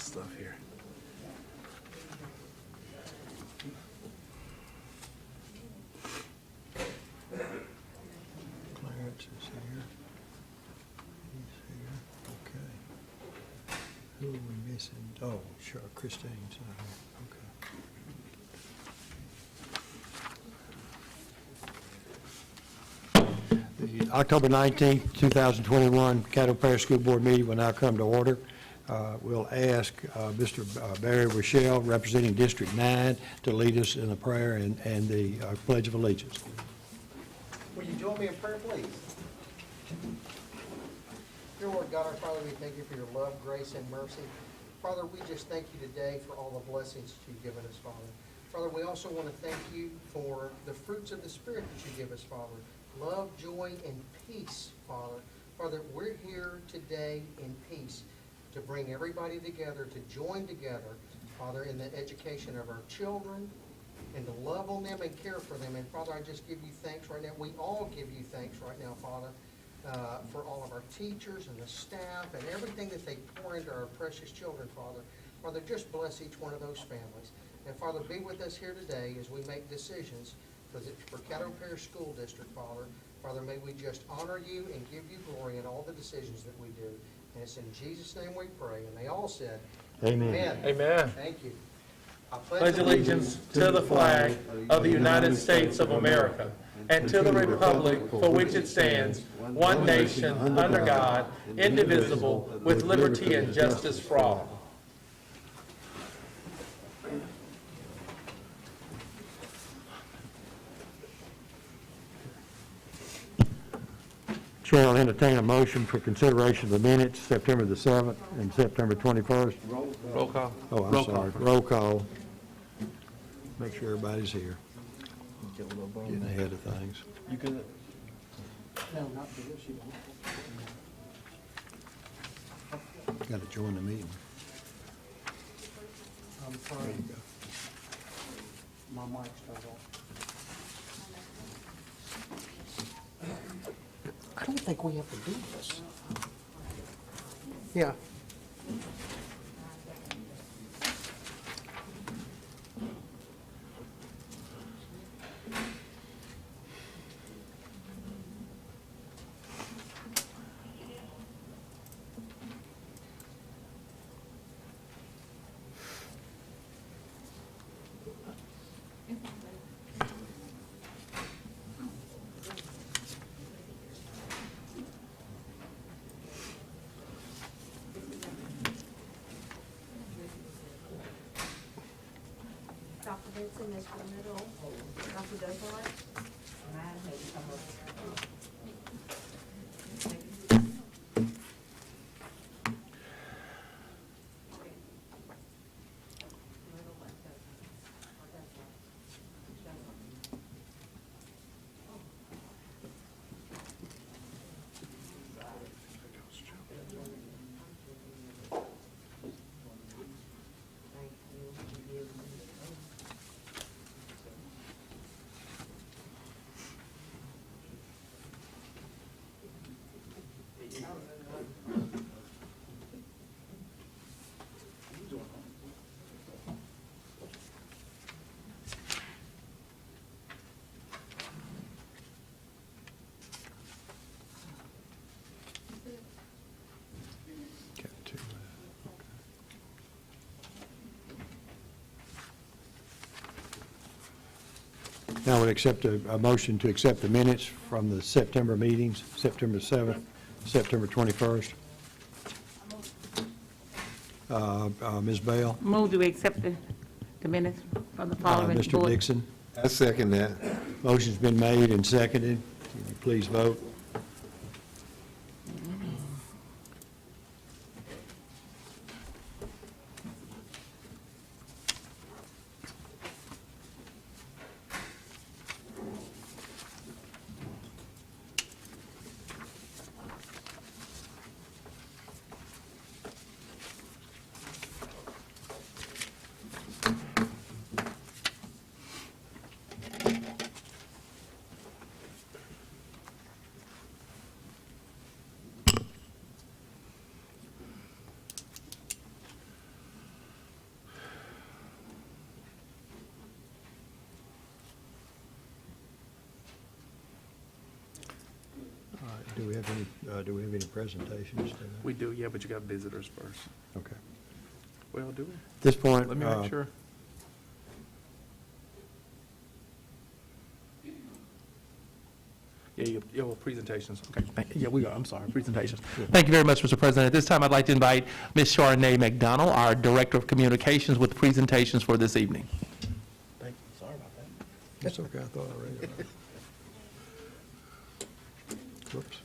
stuff here. Clarence is here. He's here. Okay. Who are we missing? Oh, sure, Christine's not here. Okay. The October 19th, 2021 Caddo Parish School Board meeting will now come to order. We'll ask Mr. Barry Rochelle, representing District 9, to lead us in a prayer and the Pledge of Allegiance. Will you join me in prayer, please? Dear Lord God, our Father, we thank you for your love, grace, and mercy. Father, we just thank you today for all the blessings that you've given us, Father. Father, we also want to thank you for the fruits of the Spirit that you give us, Father. Love, joy, and peace, Father. Father, we're here today in peace to bring everybody together, to join together, Father, in the education of our children, and to love on them and care for them. And Father, I just give you thanks right now. We all give you thanks right now, Father, for all of our teachers and the staff and everything that they pour into our precious children, Father. Father, just bless each one of those families. And Father, be with us here today as we make decisions for Caddo Parish School District, Father. Father, may we just honor you and give you glory in all the decisions that we do. And it's in Jesus' name we pray. And they all said, Amen. Amen. Amen. Thank you. I Pledge allegiance to the flag of the United States of America and to the republic for which it stands, one nation, under God, indivisible, with liberty and justice for all. Chair will entertain a motion for consideration of the minutes, September the 7th and September 21st. Roll call. Oh, I'm sorry. Roll call. Make sure everybody's here. Getting ahead of things. You good? No, not for this, you don't. Got to join the meeting. I'm There sorry, you go. my mic's turned off. I don't think we have to do this. Yeah. Dr. Benson, Ms. Middle, Dr. Douglas. Got two. Now we'll accept a motion to accept the minutes from the September meetings, September 7th, September 21st. Ms. Bell? Move to accept the minutes from the following Mr. board. Dixon? I second that. Motion's been made and seconded. Can you please vote? Do we have any presentations tonight? We do, yeah, but you got visitors first. Okay. Well, do we? At this point, Let me make sure. Yeah, well, presentations. Okay, yeah, we are, I'm sorry, presentations. Thank you very much, Mr. President. At this time, I'd like to invite Ms. Charnay McDonald, our Director of Communications, with presentations for this evening. Thank you, sorry about that. That's okay, I thought I read it. Whoops.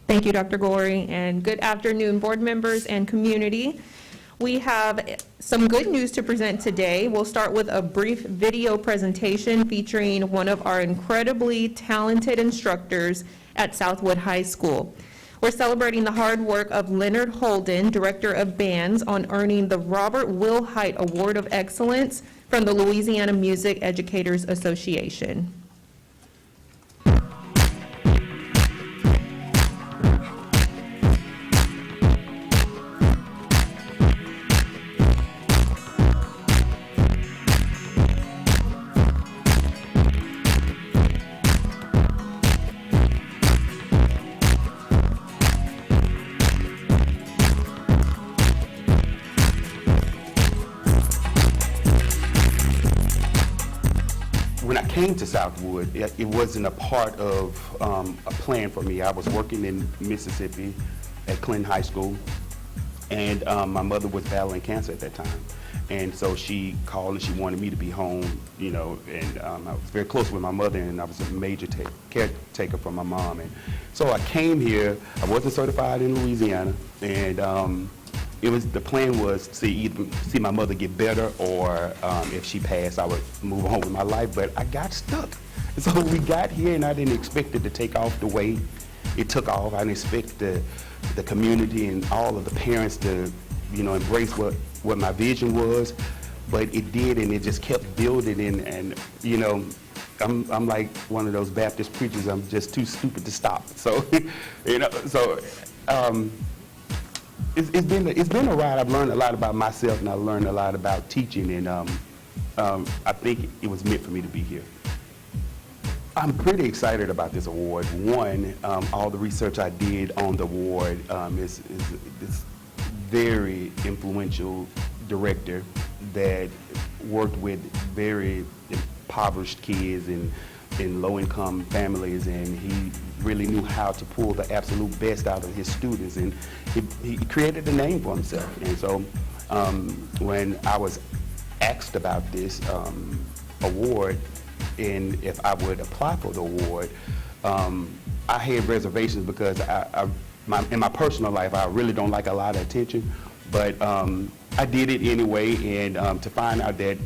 Thank you, Dr. Gorey, and good afternoon, board members and community. We have some good news to present today. We'll start with a brief video presentation featuring one of our incredibly talented instructors at Southwood High School. We're celebrating the hard work of Leonard Holden, Director of Bands, on earning the Robert Wilhite Award of Excellence from the Louisiana Music Educators Association. When I came to Southwood, it wasn't a part of a plan for me. I was working in Mississippi at Clinton High School, and my mother was battling cancer at that time. And so she called and she wanted me to be home, you know, and I was very close with my mother, and I was a major caretaker for my mom. And so I came here. I wasn't certified in Louisiana, and the plan was to either see my mother get better, or if she passed, I would move on with my life. But I got stuck. So we got here, and I didn't expect it to take off the way it took off. I didn't expect the community and all of the parents to, you know, embrace what my vision was. But it did, and it just kept building. And you know, I'm like one of those Baptist preachers. I'm just too stupid to stop. So, you know, so. It's been a ride. I've learned a lot about myself, and I learned a lot about teaching, and I think it was meant for me to be here. I'm pretty excited about this award. One, all the research I did on the award is this very influential director that worked with very impoverished kids and in low-income families, and he really knew how to pull the absolute best out of his students, and he created a name for himself. And so when I was asked about this award and if I would apply for the award, I had reservations because in my personal life, I really don't like a lot of attention, but I did it anyway, and to find out that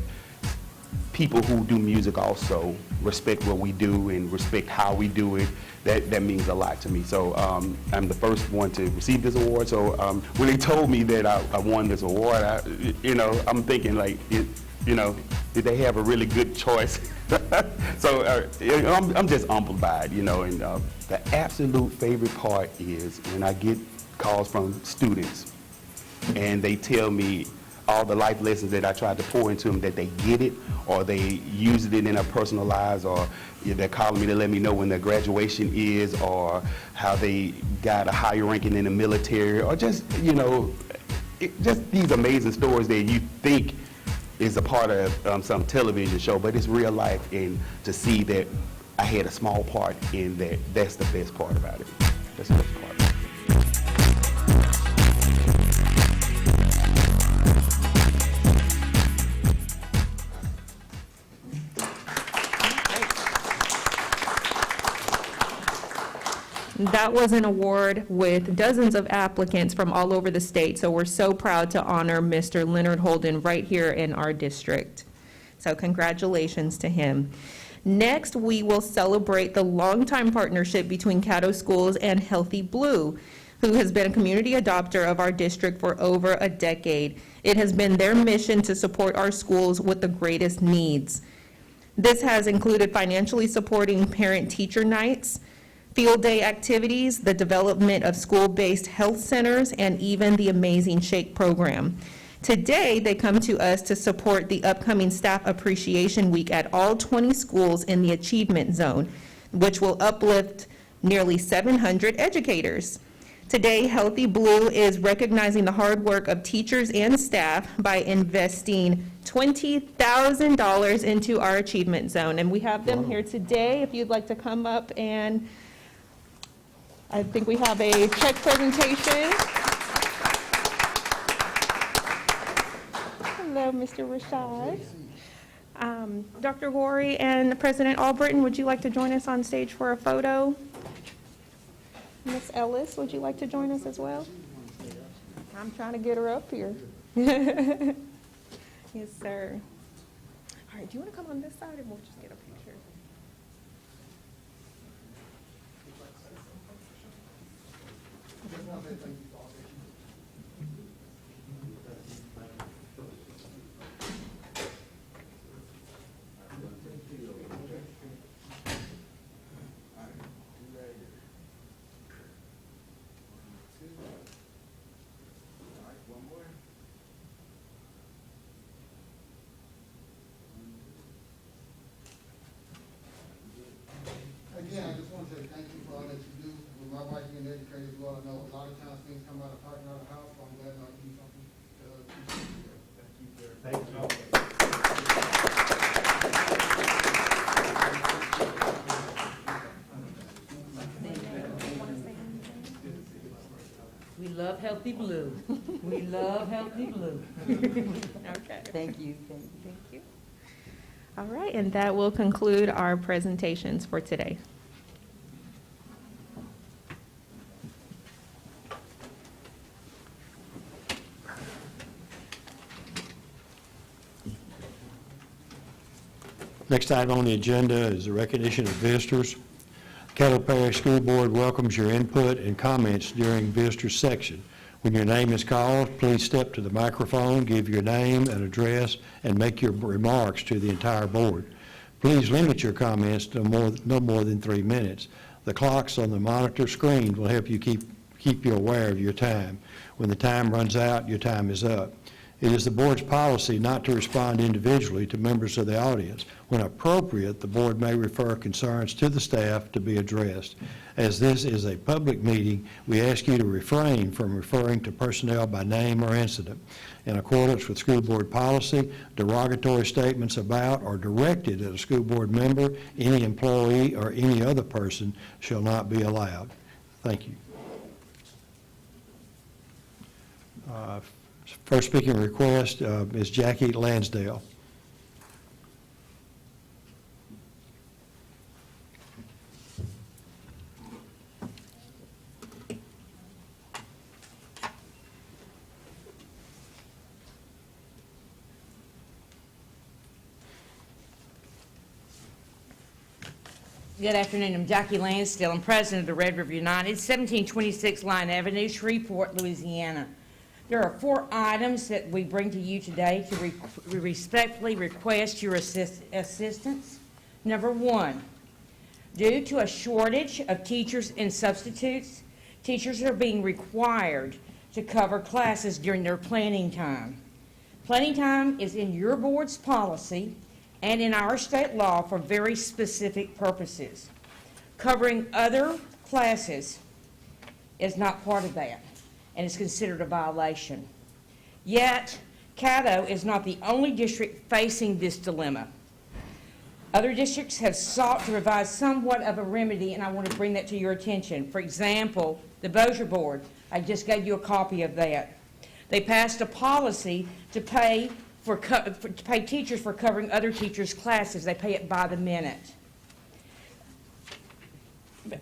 people who do music also respect what we do and respect how we do it, that means a lot to me. So I'm the first one to receive this award. So when they told me that I won this award, I'm thinking like, you know, did they have a really good choice? So I'm just humbled by it, you know. And the absolute favorite part is when I get calls from students and they tell me all the life lessons that I tried to pour into them, that they get it, or they used it in their personal lives, or they're calling me to let me know when their graduation is, or how they got a higher ranking in the military, or just, you know, just these amazing stories that you think is a part of some television show, but it's real life, and to see that I had a small part in that, that's the best part about it. That's the best part. That was an award with dozens of applicants from all over the state, so we're so proud to honor Mr. Leonard Holden right here in our district. So congratulations to him. Next, we will celebrate the longtime partnership between Caddo Schools and Healthy Blue, who has been a community adopter of our district for over a decade. It has been their mission to support our schools with the greatest needs. This has included financially supporting parent-teacher nights, field day activities, the development of school-based health centers, and even the Amazing Shake program. Today, they come to us to support the upcoming Staff Appreciation Week at all 20 schools in the Achievement Zone, which will uplift nearly 700 educators. Today, Healthy Blue is recognizing the hard work of teachers and staff by investing $20,000 into our Achievement Zone. And we have them here today, if you'd like to come up, and I think we have a check presentation. Hello, Mr. Rashad. Dr. Horry and President Albritton, would you like to join us on stage for a photo? Miss Ellis, would you like to join us as well? I'm trying to get her up here. Yes, sir. All right, do you want to come on this side and we'll just get a picture? Again, I just want to say thank you for all that you do. With my wife being educated as well, I know a lot of times things come out of pocket, out of house, so I'm glad I can do something to Thank you. We love Healthy Blue. We love Healthy Blue. Okay. Thank you. Thank you. All right, and that will conclude our presentations for today. Next item on the agenda is the recognition of visitors. Caddo Parish School Board welcomes your input and comments during visitor section. When your name is called, please step to the microphone, give your name and address, and make your remarks to the entire board. Please limit your comments to no more than 3 minutes. The clocks on the monitor screen will help you keep you aware of your time. When the time runs out, your time is up. It is the board's policy not to respond individually to members of the audience. When appropriate, the board may refer concerns to the staff to be addressed. As this is a public meeting, we ask you to refrain from referring to personnel by name or incident. In accordance with school board policy, derogatory statements about or directed at a school board member, any employee, or any other person shall not be allowed. Thank you. First speaking request is Jackie Lansdale. Good afternoon. I'm Jackie Lansdale. I'm president of the Red River United, 1726 Line Avenue, Shreveport, Louisiana. There are 4 items that we bring to you today to respectfully request your assistance. Number 1, due to a shortage of teachers and substitutes, teachers are being required to cover classes during their planning time. Planning time is in your board's policy and in our state law for very specific purposes. Covering other classes is not part of that, and is considered a violation. Yet, Caddo is not the only district facing this dilemma. Other districts have sought to provide somewhat of a remedy, and I want to bring that to your attention. For example, the Bossier Board, I just gave you a copy of that. They passed a policy to pay teachers for covering other teachers' classes. They pay it by the minute.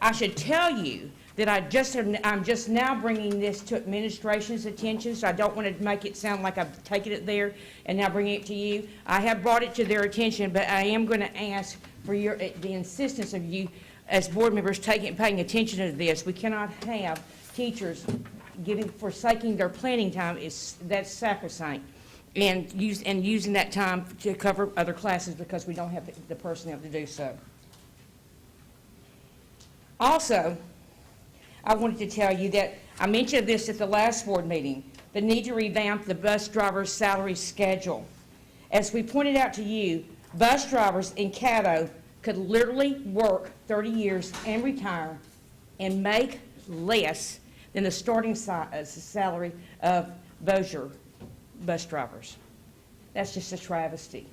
I should tell you that I'm just now bringing this to administration's attention, so I don't want to make it sound like I've taken it there and now bringing it to you. I have brought it to their attention, but I am going to ask for the insistence of you as board members paying attention to this. We cannot have teachers forsaking their planning time. That's sacrosanct, and using that time to cover other classes because we don't have the personnel to do so. Also, I wanted to tell you that I mentioned this at the last board meeting. the need to revamp the bus driver's salary schedule. As we pointed out to you, bus drivers in Caddo could literally work 30 years and retire and make less than the starting salary of Bossier bus drivers. That's just a travesty.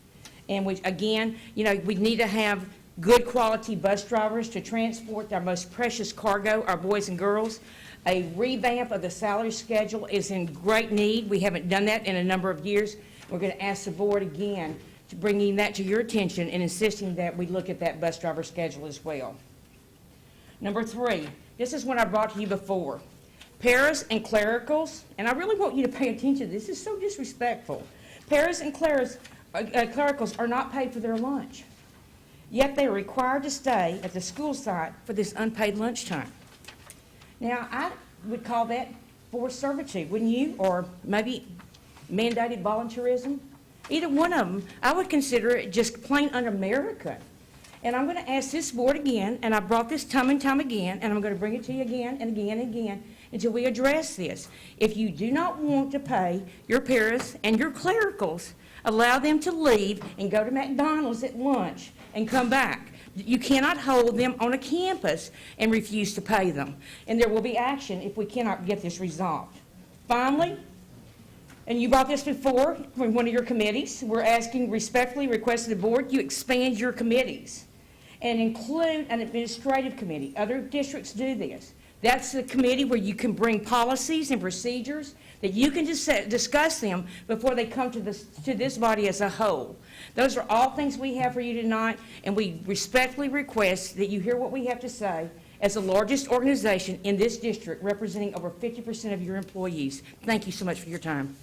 And we, again, you know, we need to have good quality bus drivers to transport our most precious cargo, our boys and girls. A revamp of the salary schedule is in great need. We haven't done that in a number of years. We're going to ask the board again to bringing that to your attention and insisting that we look at that bus driver schedule as well. Number 3, this is what I brought to you before. Paras and clericals, and I really want you to pay attention. This is so disrespectful. Paras and clericals are not paid for their lunch, yet they are required to stay at the school site for this unpaid lunchtime. Now, I would call that forced servitude, wouldn't you? Or maybe mandated volunteerism? Either one of them, I would consider it just plain un-American. And I'm going to ask this board again, and I brought this time and time again, and I'm going to bring it to you again and again and again until we address this. If you do not want to pay your paras and your clericals, allow them to leave and go to McDonald's at lunch and come back. You cannot hold them on a campus and refuse to pay them. And there will be action if we cannot get this resolved. Finally, and you brought this before from one of your committees, we're asking, respectfully request the board, you expand your committees and include an administrative committee. Other districts do this. That's the committee where you can bring policies and procedures that you can discuss them before they come to this body as a whole. Those are all things we have for you tonight, and we respectfully request that you hear what we have to say as the largest organization in this district, representing over 50% of your employees. Thank you so much for your time.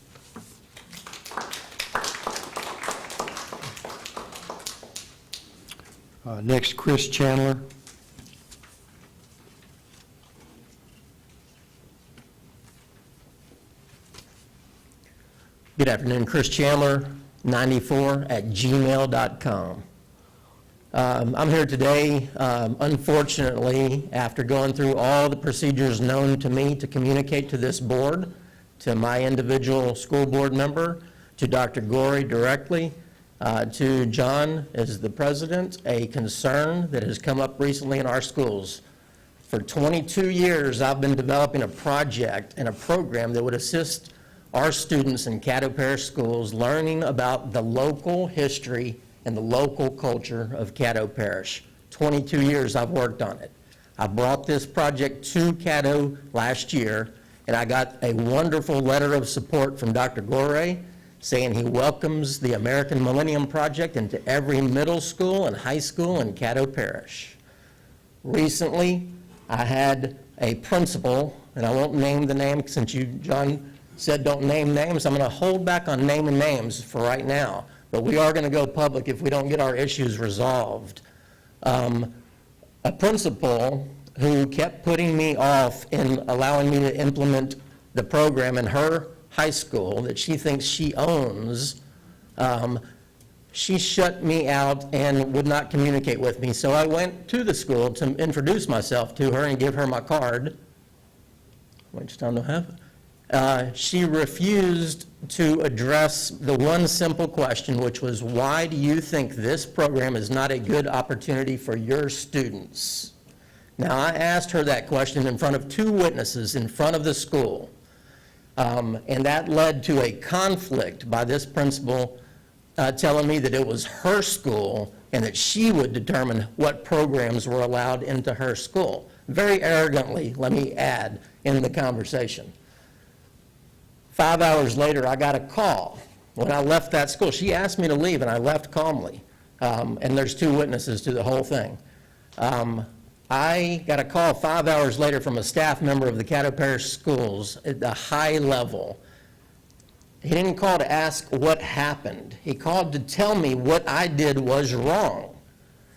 Next, Chris Chandler. Good afternoon, Chris Chandler, 94@gmail.com. I'm here today, unfortunately, after going through all the procedures known to me to communicate to this board, to my individual school board member, to Dr. Gorey directly, to John as the president, a concern that has come up recently in our schools. For 22 years, I've been developing a project and a program that would assist our students in Caddo Parish schools learning about the local history and the local culture of Caddo Parish. 22 years I've worked on it. I brought this project to Caddo last year, and I got a wonderful letter of support from Dr. Gorey saying he welcomes the American Millennium Project into every middle school and high school in Caddo Parish. Recently, I had a principal, and I won't name the name since you, John, said don't name names. I'm going to hold back on naming names for right now, but we are going to go public if we don't get our issues resolved. A principal who kept putting me off in allowing me to implement the program in her high school that she thinks she owns, she shut me out and would not communicate with me. So I went to the school to introduce myself to her and give her my card, which I don't have. She refused to address the one simple question, which was, why do you think this program is not a good opportunity for your students? Now, I asked her that question in front of 2 witnesses in front of the school, and that led to a conflict by this principal telling me that it was her school and that she would determine what programs were allowed into her school. Very arrogantly, let me add, in the conversation. 5 hours later, I got a call when I left that school. She asked me to leave, and I left calmly. And there's 2 witnesses to the whole thing. I got a call 5 hours later from a staff member of the Caddo Parish Schools at the high level. He didn't call to ask what happened. He called to tell me what I did was wrong.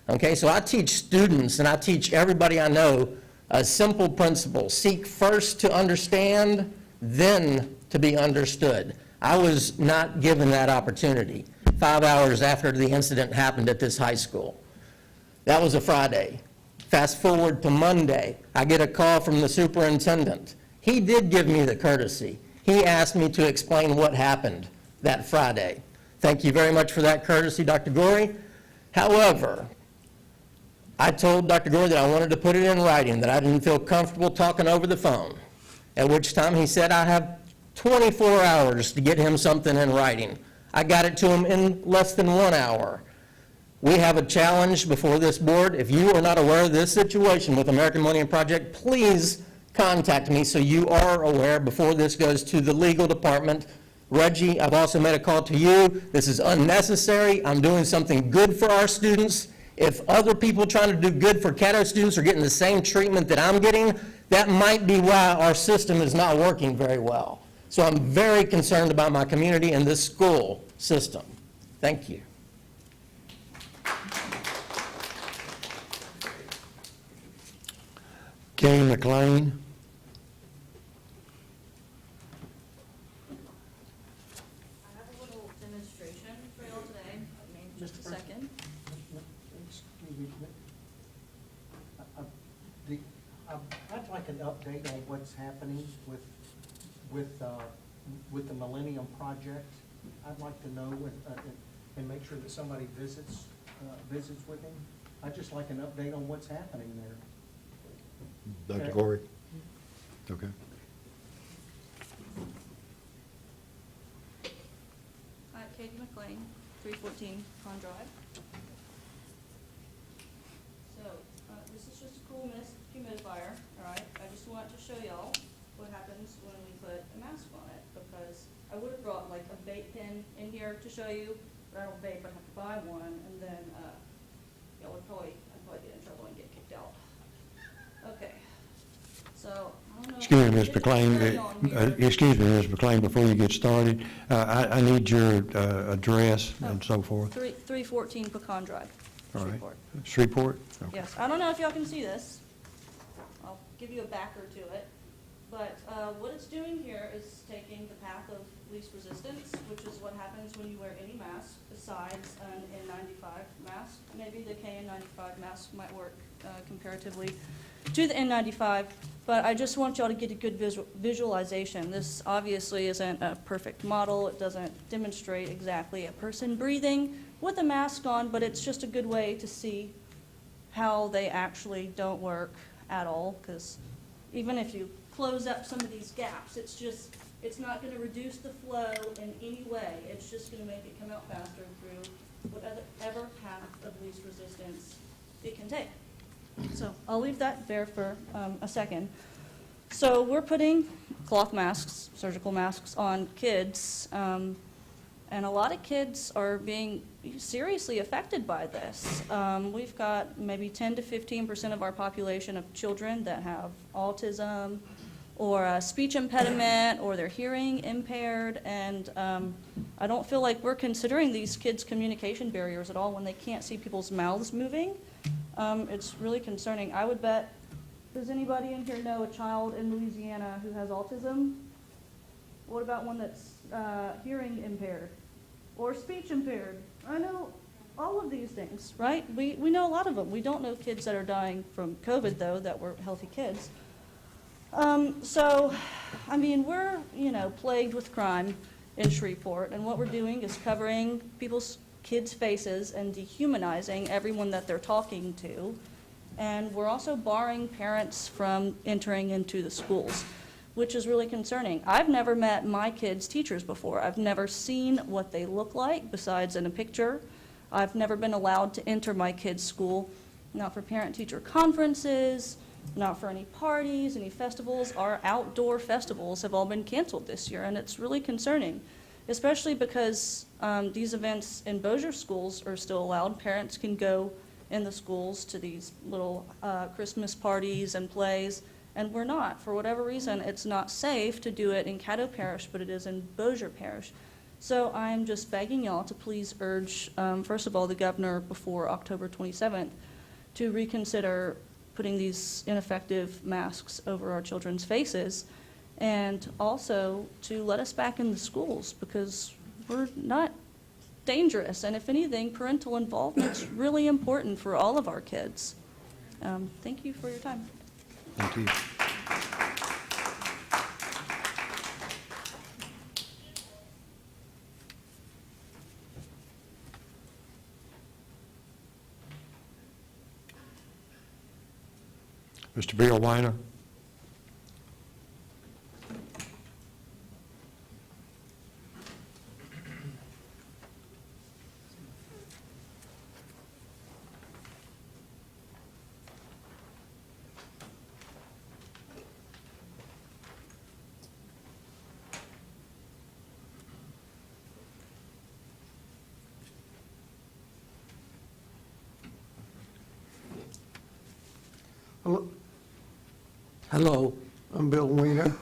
Okay, so I teach students, and I teach everybody I know a simple principle: seek first to understand, then to be understood. I was not given that opportunity 5 hours after the incident happened at this high school. That was a Friday. Fast forward to Monday, I get a call from the superintendent. He did give me the courtesy. he asked me to explain what happened that Friday. Thank you very much for that courtesy, Dr. Gorey. However, I told Dr. Gorey that I wanted to put it in writing, that I didn't feel comfortable talking over the phone, at which time he said I have 24 hours to get him something in writing. I got it to him in less than 1 hour. We have a challenge before this board. If you are not aware of this situation with American Millennium Project, please contact me so you are aware before this goes to the legal department. Reggie, I've also made a call to you. This is unnecessary. I'm doing something good for our students. If other people trying to do good for Caddo students are getting the same treatment that I'm getting, that might be why our system is not working very well. So I'm very concerned about my community and this school system. Thank you. Kay McLean. I have a little demonstration for y'all today, maybe just a second. Excuse me. I'd like an update on what's happening with the Millennium Project. I'd like to know and make sure that somebody visits with him. I'd just like an update on what's happening there. Dr. Okay. Gorey? Okay. Hi, Katie McLean, 314 Pond Drive. So, this is just a cool mist humidifier, all right? I just want to show y'all what happens when we put a mask on it, because I would have brought like a vape pen in here to show you, but I don't vape, I'd have to buy one, and then, y'all would probably, I'd probably get in trouble and get kicked out. Okay, so, I don't know. Excuse me, Ms. McLean, excuse me, Ms. McLean, before you get started, I need your address and so forth. 314 Pecan Drive, All right. Shreveport. Shreveport? Okay. Yes, I don't know if y'all can see this. I'll give you a backer to it. But what it's doing here is taking the path of least resistance, which is what happens when you wear any mask besides an N95 mask. Maybe the KN95 mask might work comparatively to the N95, but I just want y'all to get a good visualization. This obviously isn't a perfect model. It doesn't demonstrate exactly a person breathing with a mask on, but it's just a good way to see how they actually don't work at all, because even if you close up some of these gaps, it's not going to reduce the flow in any way. It's just going to make it come out faster through whatever path of least resistance it can take. So I'll leave that there for a second. So we're putting cloth masks, surgical masks on kids, and a lot of kids are being seriously affected by this. We've got maybe 10 to 15% of our population of children that have autism or a speech impediment or they're hearing impaired, and I don't feel like we're considering these kids' communication barriers at all when they can't see people's mouths moving. It's really concerning. I would bet, does anybody in here know a child in Louisiana who has autism? What about one that's hearing impaired or speech impaired? I know all of these things, right? We know a lot of them. We don't know kids that are dying from COVID, though, that were healthy kids. So, I mean, we're, plagued with crime in Shreveport, and what we're doing is covering people's kids' faces and dehumanizing everyone that they're talking to. And we're also barring parents from entering into the schools, which is really concerning. I've never met my kids' teachers before. I've never seen what they look like besides in a picture. I've never been allowed to enter my kids' school, not for parent-teacher conferences, not for any parties, any festivals. Our outdoor festivals have all been canceled this year, and it's really concerning, especially because these events in Bossier schools are still allowed. Parents can go in the schools to these little Christmas parties and plays, and we're not. For whatever reason, it's not safe to do it in Caddo Parish, but it is in Bossier Parish. So I'm just begging y'all to please urge, first of all, the governor before October 27th to reconsider putting these ineffective masks over our children's faces, and also to let us back in the schools, because we're not dangerous. And if anything, parental involvement is really important for all of our kids. Thank you for your time. Thank you. Mr. Bill Weiner. Hello, I'm Bill Weiner.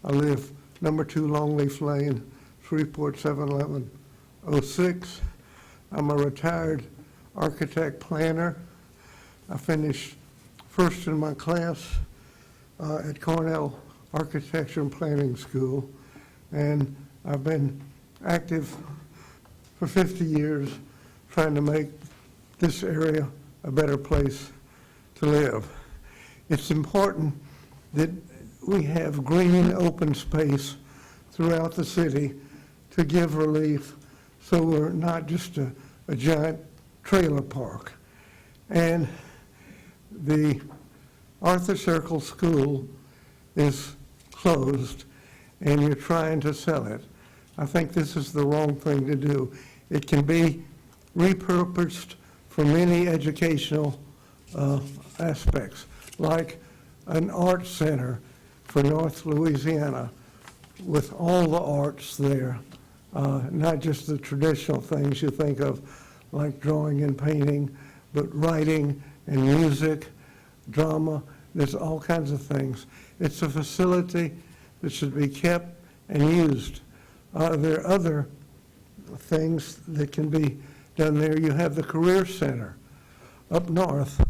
I live number 2 Longleaf Lane, Shreveport 71106. I'm a retired architect planner. I finished first in my class at Cornell Architecture and Planning School, and I've been active for 50 years trying to make this area a better place to live. It's important that we have green open space throughout the city to give relief so we're not just a giant trailer park. And the Arthur Circle School is closed and you're trying to sell it. I think this is the wrong thing to do. It can be repurposed for many educational aspects, like an art center for North Louisiana with all the arts there, not just the traditional things you think of like drawing and painting, but writing and music, drama. There's all kinds of things. It's a facility that should be kept and used. There are other things that can be done there. You have the Career Center up north.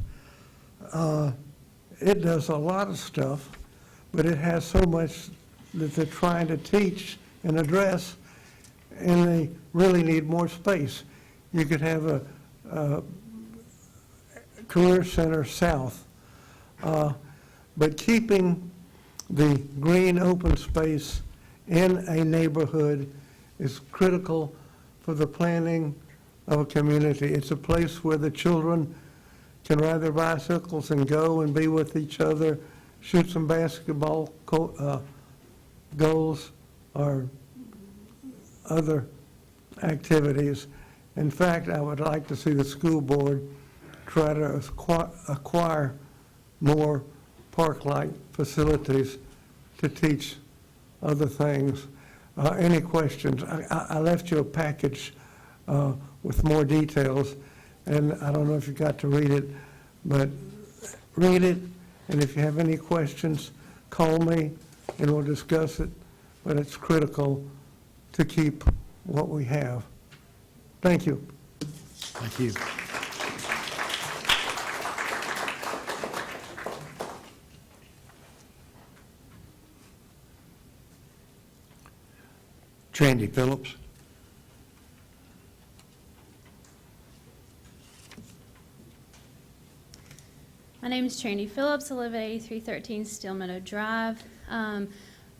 It does a lot of stuff, but it has so much that they're trying to teach and address, and they really need more space. You could have a Career Center South, but keeping the green open space in a neighborhood is critical for the planning of a community. It's a place where the children can ride their bicycles and go and be with each other, shoot some basketball goals or other activities. In fact, I would like to see the school board try to acquire more park-like facilities to teach other things. Any questions? I left you a package with more details, and I don't know if you got to read it, but read it, and if you have any questions, call me, and we'll discuss it. But it's critical to keep what we have. Thank you. Thank you. Trandy Phillips. My name is Trandy Phillips. I live at 8313 Steel Meadow Drive.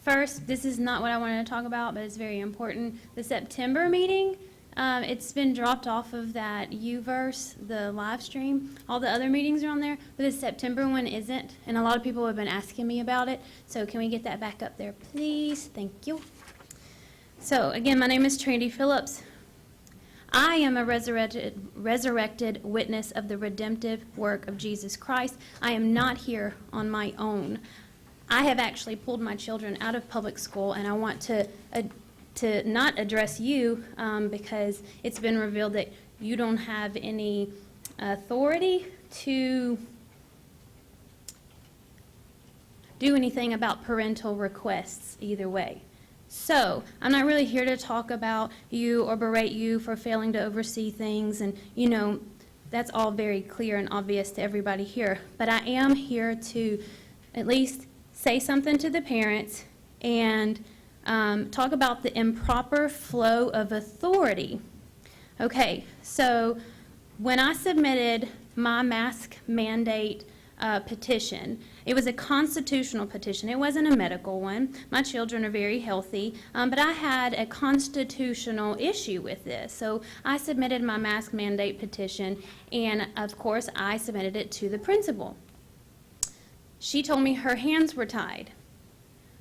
First, this is not what I wanted to talk about, but it's very important. The September meeting, it's been dropped off of that Uverse, the live stream. All the other meetings are on there, but the September one isn't, and a lot of people have been asking me about it. So can we get that back up there, please? Thank you. So again, my name is Trandy Phillips. I am a resurrected witness of the redemptive work of Jesus Christ. I am not here on my own. I have actually pulled my children out of public school, and I want to not address you because it's been revealed that you don't have any authority to do anything about parental requests either way. So I'm not really here to talk about you or berate you for failing to oversee things, and you know that's all very clear and obvious to everybody here. But I am here to at least say something to the parents and talk about the improper flow of authority. Okay, so when I submitted my mask mandate petition, it was a constitutional petition. It wasn't a medical one. My children are very healthy, but I had a constitutional issue with this. So I submitted my mask mandate petition, and of course I submitted it to the principal. She told me her hands were tied.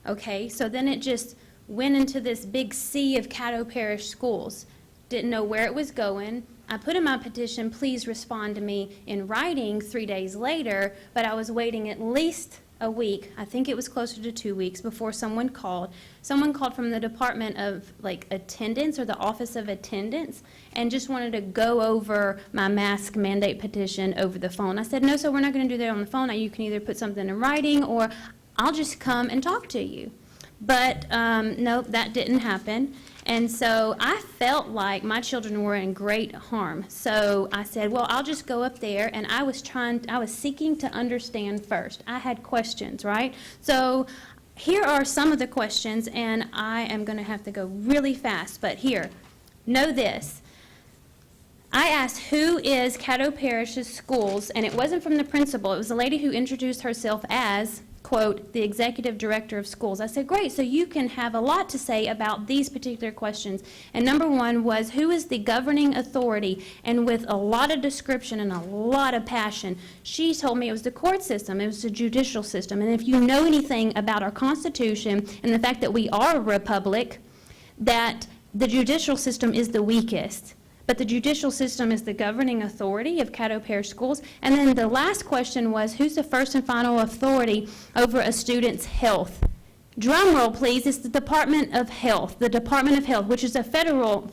Okay, so then it just went into this big sea of Caddo Parish schools. Didn't know where it was going. I put in my petition, please respond to me in writing 3 days later, but I was waiting at least a week. I think it was closer to 2 weeks before someone called. Someone called from the Department of Attendance or the Office of Attendance and just wanted to go over my mask mandate petition over the phone. I said, no, sir, we're not going to do that on the phone. You can either put something in writing or I'll just come and talk to you. But no, that didn't happen. And so I felt like my children were in great harm. So I said, well, I'll just go up there, and I was seeking to understand first. I had questions, right? So here are some of the questions, and I am going to have to go really fast, but here, know this. I asked, who is Caddo Parish's schools? And it wasn't from the principal. It was a lady who introduced herself as, quote, the executive director of schools. I said, great, so you can have a lot to say about these particular questions. And number one was, who is the governing authority? And with a lot of description and a lot of passion, she told me it was the court system, it was the judicial system. And if you know anything about our Constitution and the fact that we are a republic, that the judicial system is the weakest. But the judicial system is the governing authority of Caddo Parish schools. And then the last question was, who's the first and final authority over a student's health? Drum roll, please. It's the Department of Health. The Department of Health, which is a federal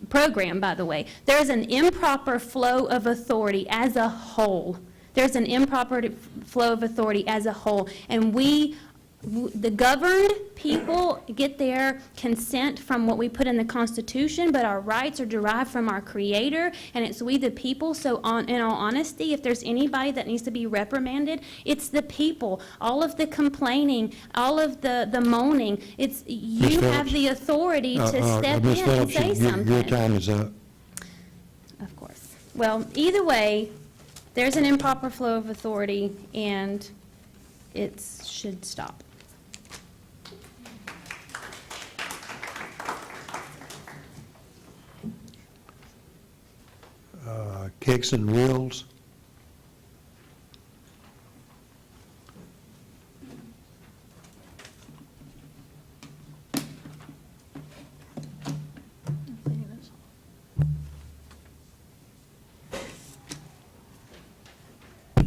program, by the way. There is an improper flow of authority as a whole. There's an improper flow of authority as a whole. And the governed people get their consent from what we put in the Constitution, but our rights are derived from our Creator, and it's we the people. So in all honesty, if there's anybody that needs to be reprimanded, it's the people. All of the complaining, all of the moaning, it's you have the authority to step Ms. in Phillips, and say something. your time is up. Of course. Well, either way, there's an improper flow of authority, and it should stop. Kicks and Wills.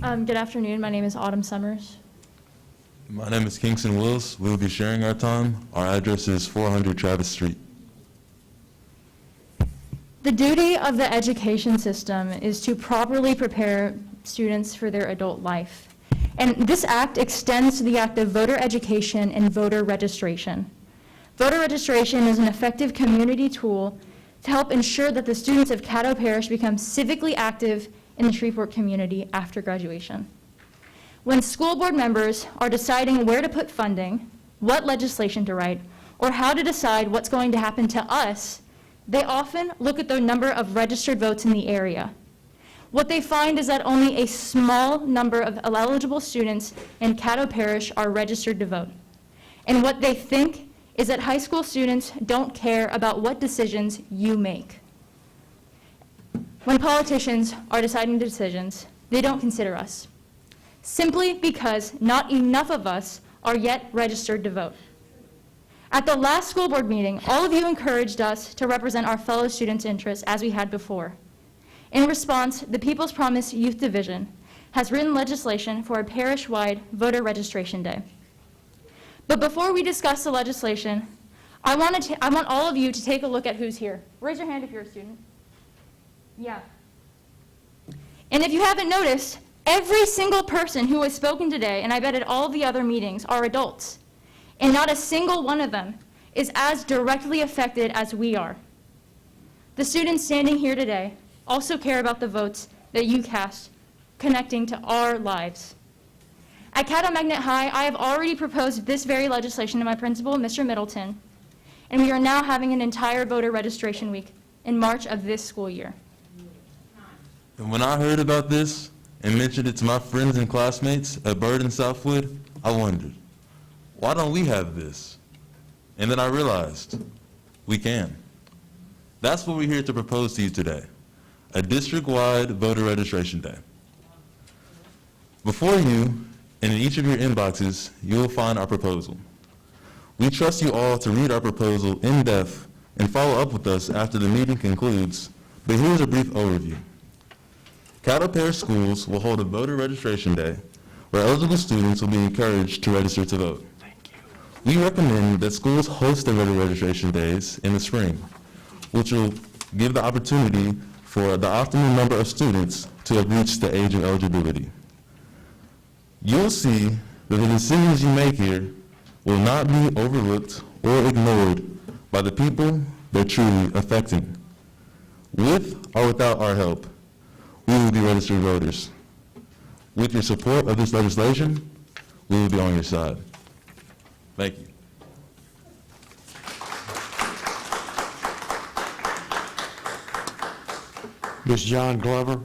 Good afternoon. My name is Autumn Summers. My name is Kingston Wills. We will be sharing our time. Our address is 400 Travis Street. The duty of the education system is to properly prepare students for their adult life. And this act extends to the act of voter education and voter registration. Voter registration is an effective community tool to help ensure that the students of Caddo Parish become civically active in the Shreveport community after graduation. When school board members are deciding where to put funding, what legislation to write, or how to decide what's going to happen to us, they often look at the number of registered votes in the area. What they find is that only a small number of eligible students in Caddo Parish are registered to vote. And what they think is that high school students don't care about what decisions you make. When politicians are deciding decisions, they don't consider us, simply because not enough of us are yet registered to vote. At the last school board meeting, all of you encouraged us to represent our fellow students' interests as we had before. In response, the People's Promise Youth Division has written legislation for a parish-wide voter registration day. But before we discuss the legislation, I want all of you to take a look at who's here. Raise your hand if you're a student. Yeah. And if you haven't noticed, every single person who has spoken today, and I bet at all the other meetings, are adults. And not a single one of them is as directly affected as we are. The students standing here today also care about the votes that you cast, connecting to our lives. At Caddo Magnet High, I have already proposed this very legislation to my principal, Mr. Middleton, and we are now having an entire voter registration week in March of this school year. And when I heard about this and mentioned it to my friends and classmates at Bird and Southwood, I wondered, why don't we have this? And then I realized, we can. That's what we're here to propose to you today, a district-wide voter registration day. Before you and in each of your inboxes, you will find our proposal. We trust you all to read our proposal in depth and follow up with us after the meeting concludes, but here's a brief overview. Caddo Parish Schools will hold a voter registration day where eligible students will be encouraged to register to vote. We recommend that schools host their voter registration days in the spring, which will give the opportunity for the optimal number of students to have reached the age of eligibility. You'll see that the decisions you make here will not be overlooked or ignored by the people they're truly affecting. With or without our help, we will be registered voters. With your support of this legislation, we will be on your side. Thank you. Ms. John Glover.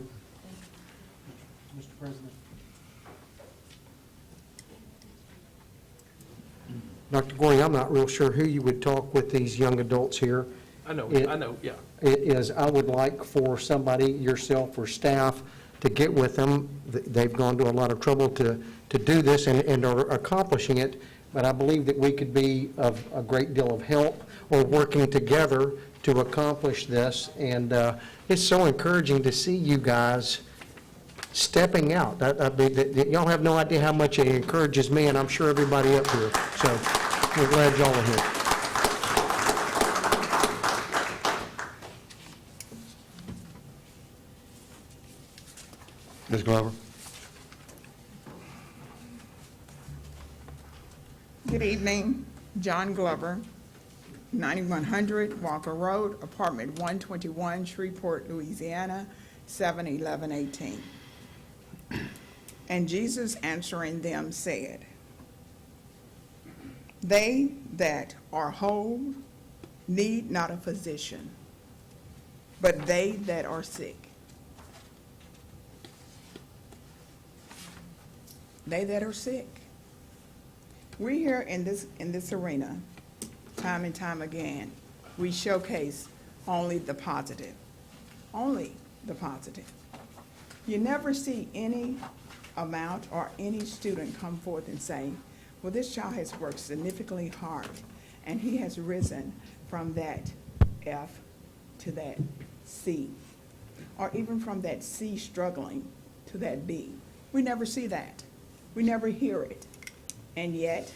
Mr. President. Dr. Goring, I'm not real sure who you would talk with these young adults here. I know, yeah. I would like for somebody, yourself or staff, to get with them. They've gone to a lot of trouble to do this and are accomplishing it, but I believe that we could be of a great deal of help or working together to accomplish this. And it's so encouraging to see you guys stepping out. Y'all have no idea how much it encourages me, and I'm sure everybody up here. So we're glad y'all are here. Ms. Glover. Good evening, John Glover, 9100 Walker Road, apartment 121, Shreveport, Louisiana, 71118. And Jesus answering them said, "They that are whole need not a physician, but they that are sick." They that are sick. We here in this arena, time and time again, we showcase only the positive. Only the positive. You never see any amount or any student come forth and say, well, this child has worked significantly hard and he has risen from that F to that C, or even from that C struggling to that B. We never see that. We never hear it. And yet,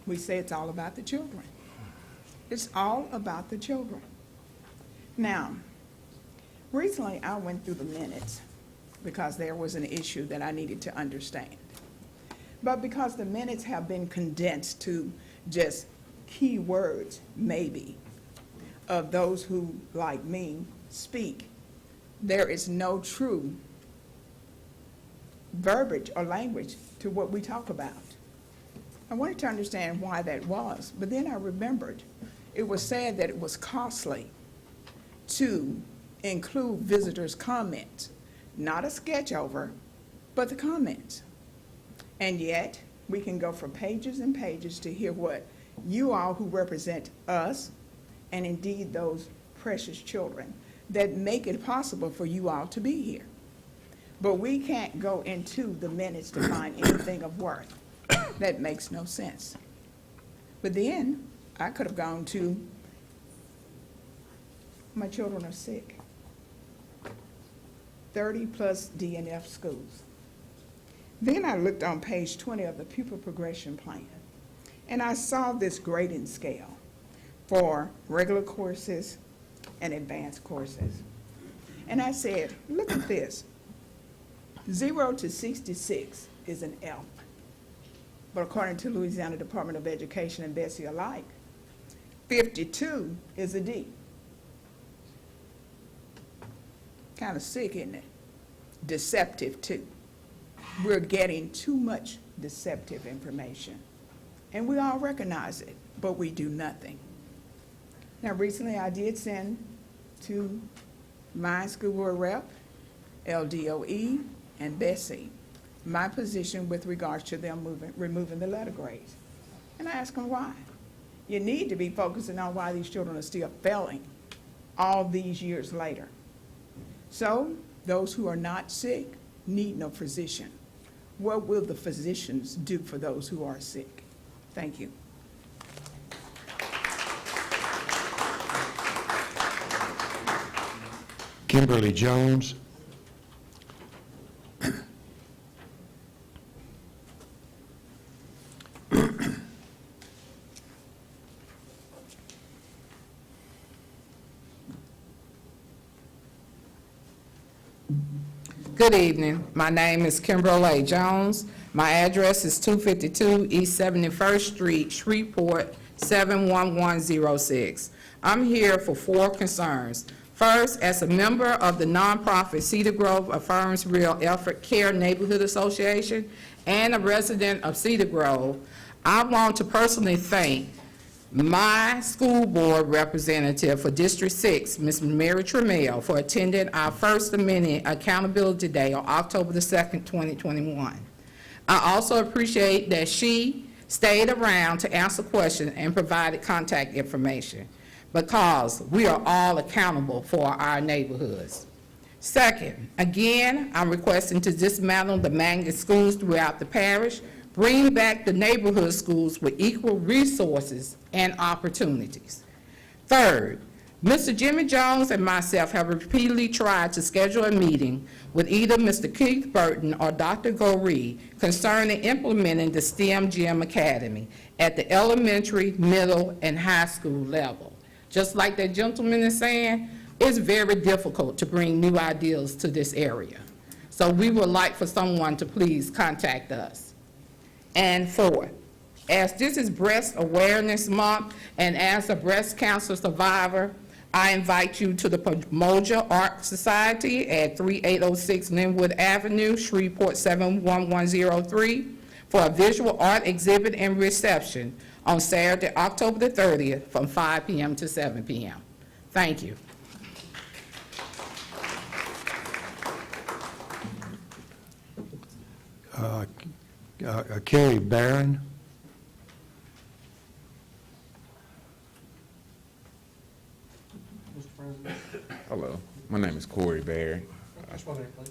we say it's all about the children. It's all about the children. Now, recently I went through the minutes because there was an issue that I needed to understand. But because the minutes have been condensed to just key words, maybe, of those who, like me, speak, there is no true verbiage or language to what we talk about. I wanted to understand why that was, but then I remembered it was said that it was costly to include visitors' comments, not a sketch over, but the comments. And yet, we can go for pages and pages to hear what you all who represent us, and indeed those precious children, that make it possible for you all to be here. But we can't go into the minutes to find anything of worth. That makes no sense. But then, I could have gone to, my children are sick. 30 plus DNF schools. Then I looked on page 20 of the pupil progression plan, and I saw this grading scale for regular courses and advanced courses. And I said, look at this. 0 to 66 is an F. But according to Louisiana Department of Education and Bessie alike, 52 is a D. Kind of sick, isn't it? Deceptive, too. We're getting too much deceptive information. And we all recognize it, but we do nothing. Now, recently I did send to my school board rep, LDOE, and Bessie, my position with regards to them removing the letter grades. And I asked them why. You need to be focusing on why these children are still failing all these years later. So those who are not sick need no physician. What will the physicians do for those who are sick? Thank you. Kimberly Jones. Good evening. My name is Kimberly Jones. My address is 252 East 71st Street, Shreveport, 71106. I'm here for 4 concerns. First, as a member of the nonprofit Cedar Grove Affirms Real Effort Care Neighborhood Association and a resident of Cedar Grove, I want to personally thank my school board representative for District 6, Ms. Mary Tramiel, for attending our First Amendment Accountability Day on October the 2nd, 2021. I also appreciate that she stayed around to answer questions and provided contact information, because we are all accountable for our neighborhoods. Second, again, I'm requesting to dismantle the magnet schools throughout the parish, bring back the neighborhood schools with equal resources and opportunities. Third, Mr. Jimmy Jones and myself have repeatedly tried to schedule a meeting with either Mr. Keith Burton or Dr. Goree concerning implementing the STEM Gym Academy at the elementary, middle, and high school level. Just like that gentleman is saying, it's very difficult to bring new ideas to this area. So we would like for someone to please contact us. And 4, as this is Breast Awareness Month, and as a breast cancer survivor, I invite you to the Pomoja Art Society at 3806 Linwood Avenue, Shreveport 71103, for a visual art exhibit and reception on Saturday, October the 30th, from 5 p.m. to 7 p.m. Thank you. Carrie Barron. Mr. President. Hello, my name is Corey Barry. Just 1 minute, please.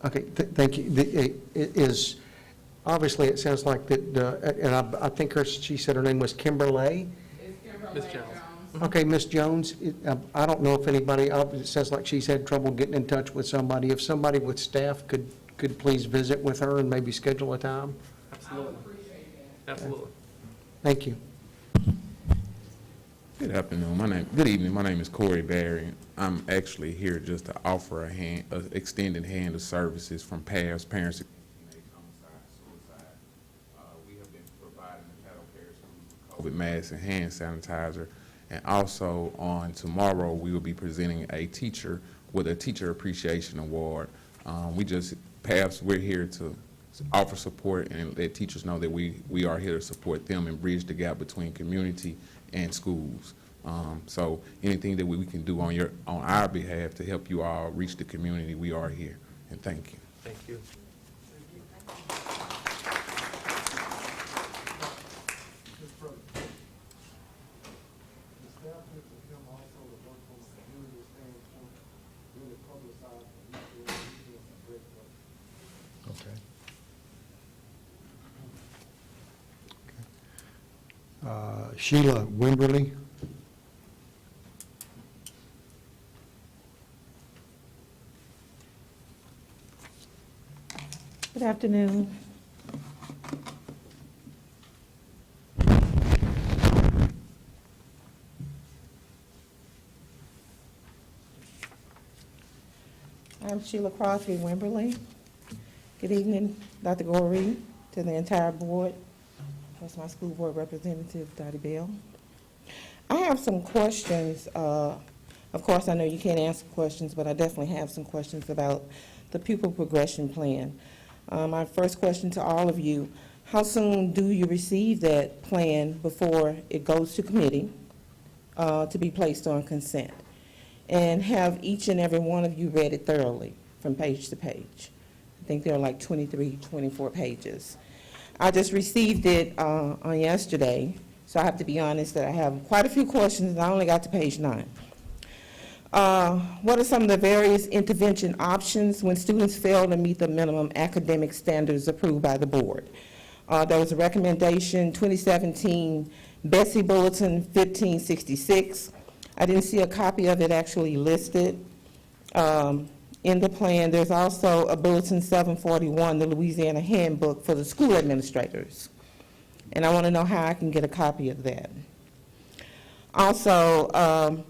Okay, thank you. Obviously, it sounds like that, and I think she said her name was Kimberly. Ms. Jones. Okay, Ms. Jones, I don't know if anybody, it sounds like she's had trouble getting in touch with somebody. If somebody with staff could please visit with her and maybe schedule a time? Absolutely. Absolutely. Thank you. Good afternoon. Good evening. My name is Corey Barry. I'm actually here just to offer an extended hand of services from parents. Homicide, suicide. We have been providing the Caddo Parish School COVID masks and hand sanitizer. And also on tomorrow, we will be presenting a teacher with a Teacher Appreciation Award. We're here to offer support and let teachers know that we are here to support them and bridge the gap between community and schools. So anything that we can do on our behalf to help you all reach the community, we are here. And thank you. Thank you. Sheila Wimberly. Good afternoon. I'm Sheila Crosby Wimberly. Good evening, Dr. Goree, to the entire board. That's my school board representative, Dottie Bell. I have some questions. Of course, I know you can't answer questions, but I definitely have some questions about the pupil progression plan. My first question to all of you, how soon do you receive that plan before it goes to committee to be placed on consent? And have each and every one of you read it thoroughly from page to page? I think there are like 23, 24 pages. I just received it on yesterday, so I have to be honest that I have quite a few questions, and I only got to page 9. What are some of the various intervention options when students fail to meet the minimum academic standards approved by the board? There was a recommendation, 2017 Bessie Bulletin 1566. I didn't see a copy of it actually listed in the plan. There's also a Bulletin 741, the Louisiana Handbook for the school administrators. And I want to know how I can get a copy of that. Also,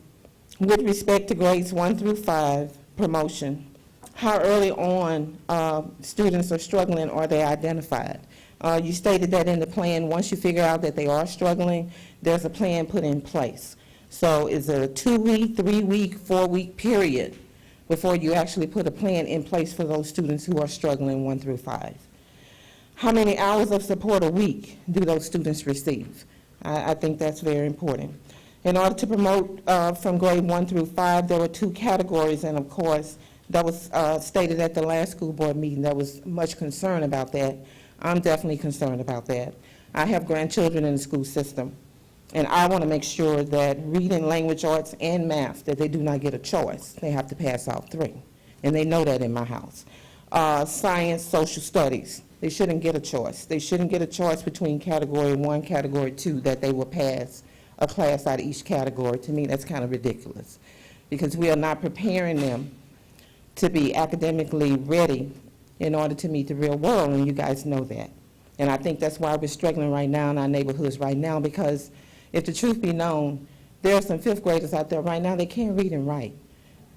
with respect to grades 1 through 5 promotion, how early on students are struggling or they identified? You stated that in the plan, once you figure out that they are struggling, there's a plan put in place. So is it a 2-week, 3-week, 4-week period before you actually put a plan in place for those students who are struggling 1 through 5? How many hours of support a week do those students receive? I think that's very important. In order to promote from grade 1 through 5, there were 2 categories, and of course, that was stated at the last school board meeting. There was much concern about that. I'm definitely concerned about that. I have grandchildren in the school system, and I want to make sure that reading, language arts, and math, that they do not get a choice. They have to pass all 3, and they know that in my house. Science, social studies, they shouldn't get a choice. They shouldn't get a choice between category 1, category 2, that they will pass a class out of each category. To me, that's kind of ridiculous, because we are not preparing them to be academically ready in order to meet the real world, and you guys know that. And I think that's why we're struggling right now in our neighborhoods right now, because if the truth be known, there are some 5th graders out there right now, they can't read and write.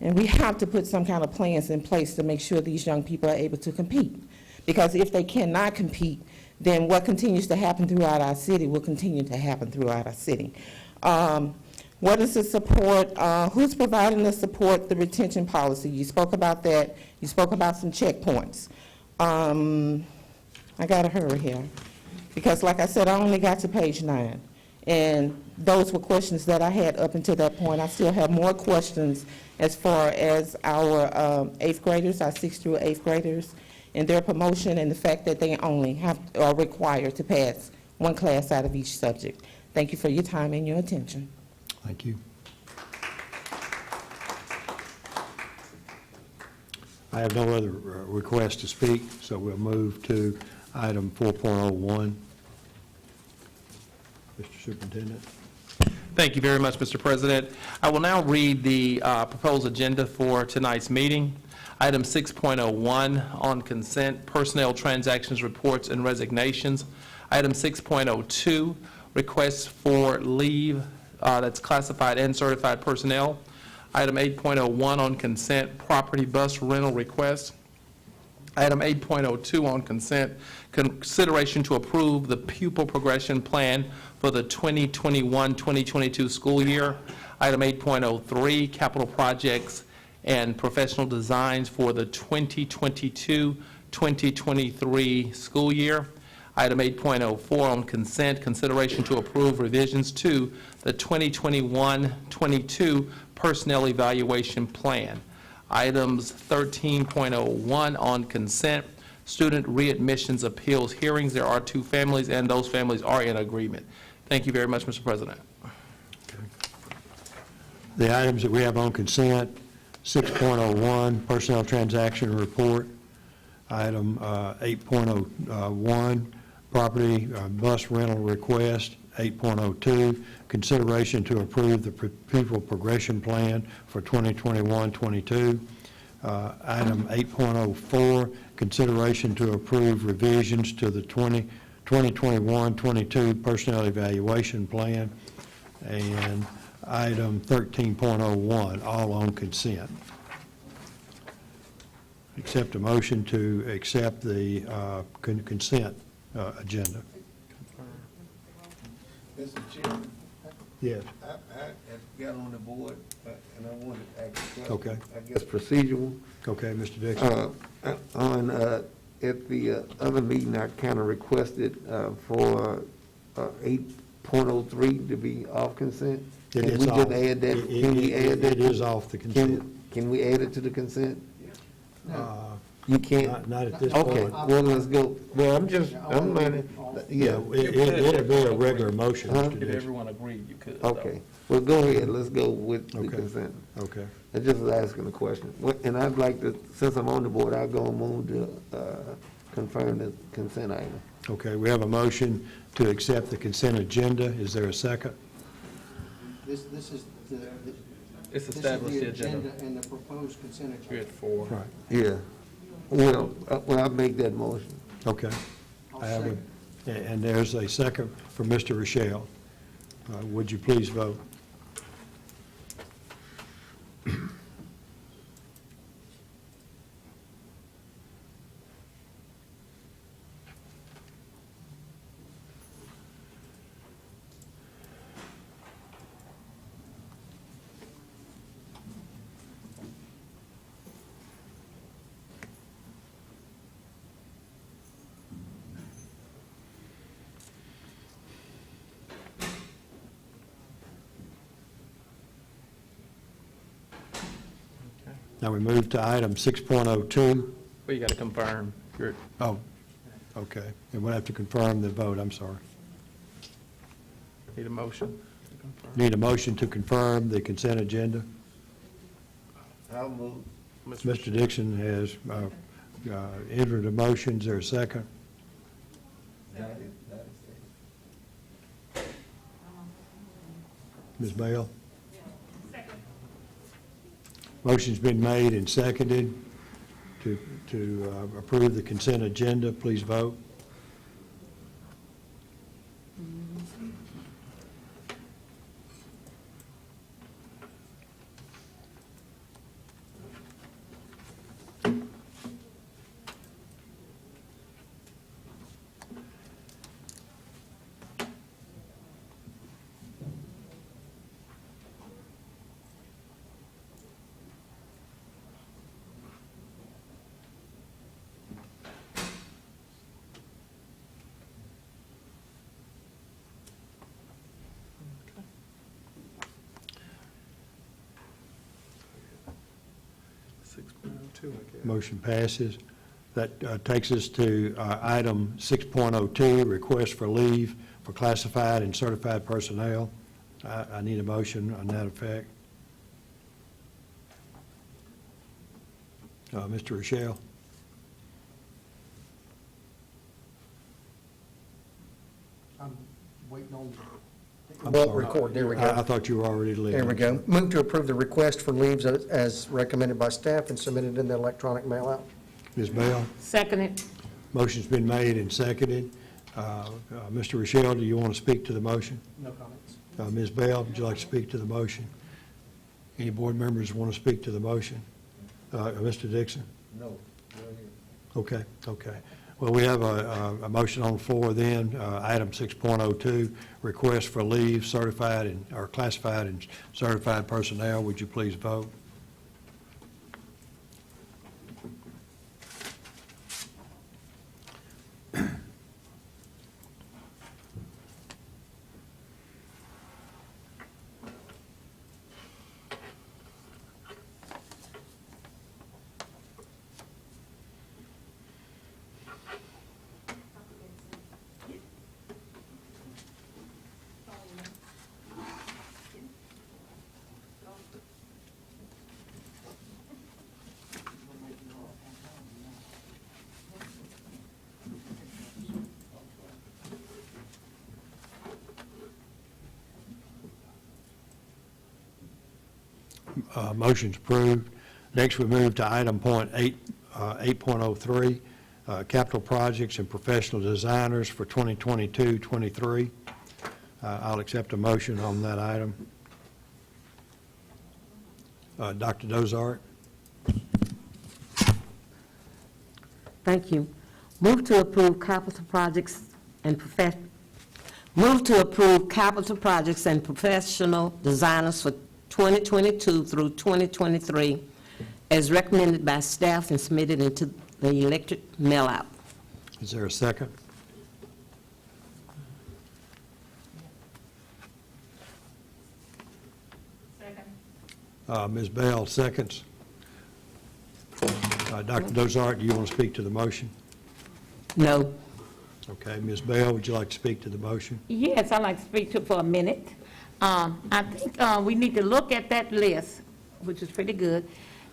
And we have to put some kind of plans in place to make sure these young people are able to compete. Because if they cannot compete, then what continues to happen throughout our city will continue to happen throughout our city. What is the support? Who's providing the support, the retention policy? You spoke about that. You spoke about some checkpoints. I got to hurry here, because like I said, I only got to page 9. And those were questions that I had up until that point. I still have more questions as far as our 8th graders, our 6th through 8th graders, and their promotion, and the fact that they only are required to pass 1 class out of each subject. Thank you for your time and your attention. Thank you. I have no other requests to speak, so we'll move to item 4.01. Mr. Superintendent. Thank you very much, Mr. President. I will now read the proposed agenda for tonight's meeting. Item 6.01 on consent, personnel transactions, reports, and resignations. Item 6.02, requests for leave, that's classified and certified personnel. Item 8.01 on consent, property bus rental requests. Item 8.02 on consent, consideration to approve the pupil progression plan for the 2021-2022 school year. Item 8.03, capital projects and professional designs for the 2022-2023 school year. Item 8.04 on consent, consideration to approve revisions to the 2021-22 personnel evaluation plan. Items 13.01 on consent, student readmissions appeals hearings. There are 2 families, and those families are in agreement. Thank you very much, Mr. President. Okay. The items that we have on consent, 6.01, personnel transaction report. Item 8.01, property bus rental request. 8.02, consideration to approve the pupil progression plan for 2021-22. Item 8.04, consideration to approve revisions to the 2021-22 personnel evaluation plan. And item 13.01, all on consent. Accept a motion to accept the consent agenda. Mr. Chairman? Yes. I got on the board, and I wanted to ask a question. Okay. I guess procedural. Okay, Mr. Dixon. At the other meeting, I kind of requested for 8.03 to be off consent. It Can is we off. just add that? Can we add that? It is off the consent. Can we add it to the consent? You can't? Not at this Okay, point. well, let's go. Well, I'm learning. Yeah. It'll be a regular motion, Mr. If Dixon. everyone agreed, you could. Okay, well, go ahead, let's go with the Okay. consent. Okay. I just was asking a question. And I'd like to, since I'm on the board, I'll go and move to confirm the consent item. Okay, we have a motion to accept the consent agenda. Is there a second? This is the. It's this is established the agenda. And the proposed consent agenda. You had 4. Right. Yeah. Well, I'll make that motion. Okay. I have a, and there's a second for Mr. Rochelle. Would you please vote? Now we move to item 6.02. Well, you got to confirm. Oh, okay. And we'll have to confirm the vote, I'm sorry. Need a motion? Need a motion to confirm the consent agenda. I'll move. Mr. Dixon has entered a motion. Is there a second? Ms. Bell? Motion's been made and seconded to approve the consent agenda. Please vote. Motion passes. That takes us to item 6.02, request for leave for classified and certified personnel. I need a motion on that effect. Mr. Rochelle? I'm waiting on. I'm Won't sorry. record, there we go. I thought you were already leaving. There we go. Move to approve the request for leaves as recommended by staff and submitted in the electronic mail out. Ms. Bell? Seconded. Motion's been made and seconded. Mr. Rochelle, do you want to speak to the motion? No comments. Ms. Bell, would you like to speak to the motion? Any board members want to speak to the motion? Mr. Dixon? No. Okay, okay. Well, we have a motion on the floor then, item 6.02, request for leave certified and, or classified and certified personnel. Would you please vote? Motion's approved. Next, we move to item 8.03, capital projects and professional designers for 2022-23. I'll accept a motion on that item. Dr. Dozart? Thank you. Move to approve capital projects and professional designers for 2022 through 2023 as recommended by staff and submitted into the electric mail out. Is there a second? Second. Ms. Bell, seconds. Dr. Dozart, do you want to speak to the motion? No. Okay. Ms. Bell, would you like to speak to the motion? Yes, I'd like to speak to it for a minute. I think we need to look at that list which is pretty good.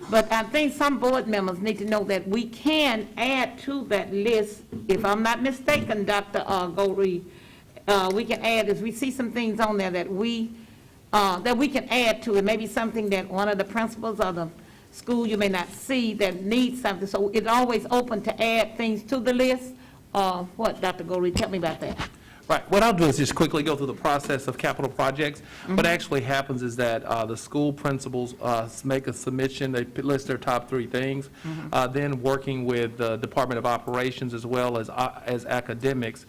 But I think some board members need to know that we can add to that list, if I'm not mistaken, Dr. Goree, we can add, as we see some things on there that we can add to it, maybe something that one of the principals of the school you may not see that needs something. So it's always open to add things to the list. What, Dr. Goree, tell me about that. Right. What I'll do is just quickly go through the process of capital projects. What actually happens is that the school principals make a submission. They list their top 3 things. Then working with the Department of Operations as well as academics,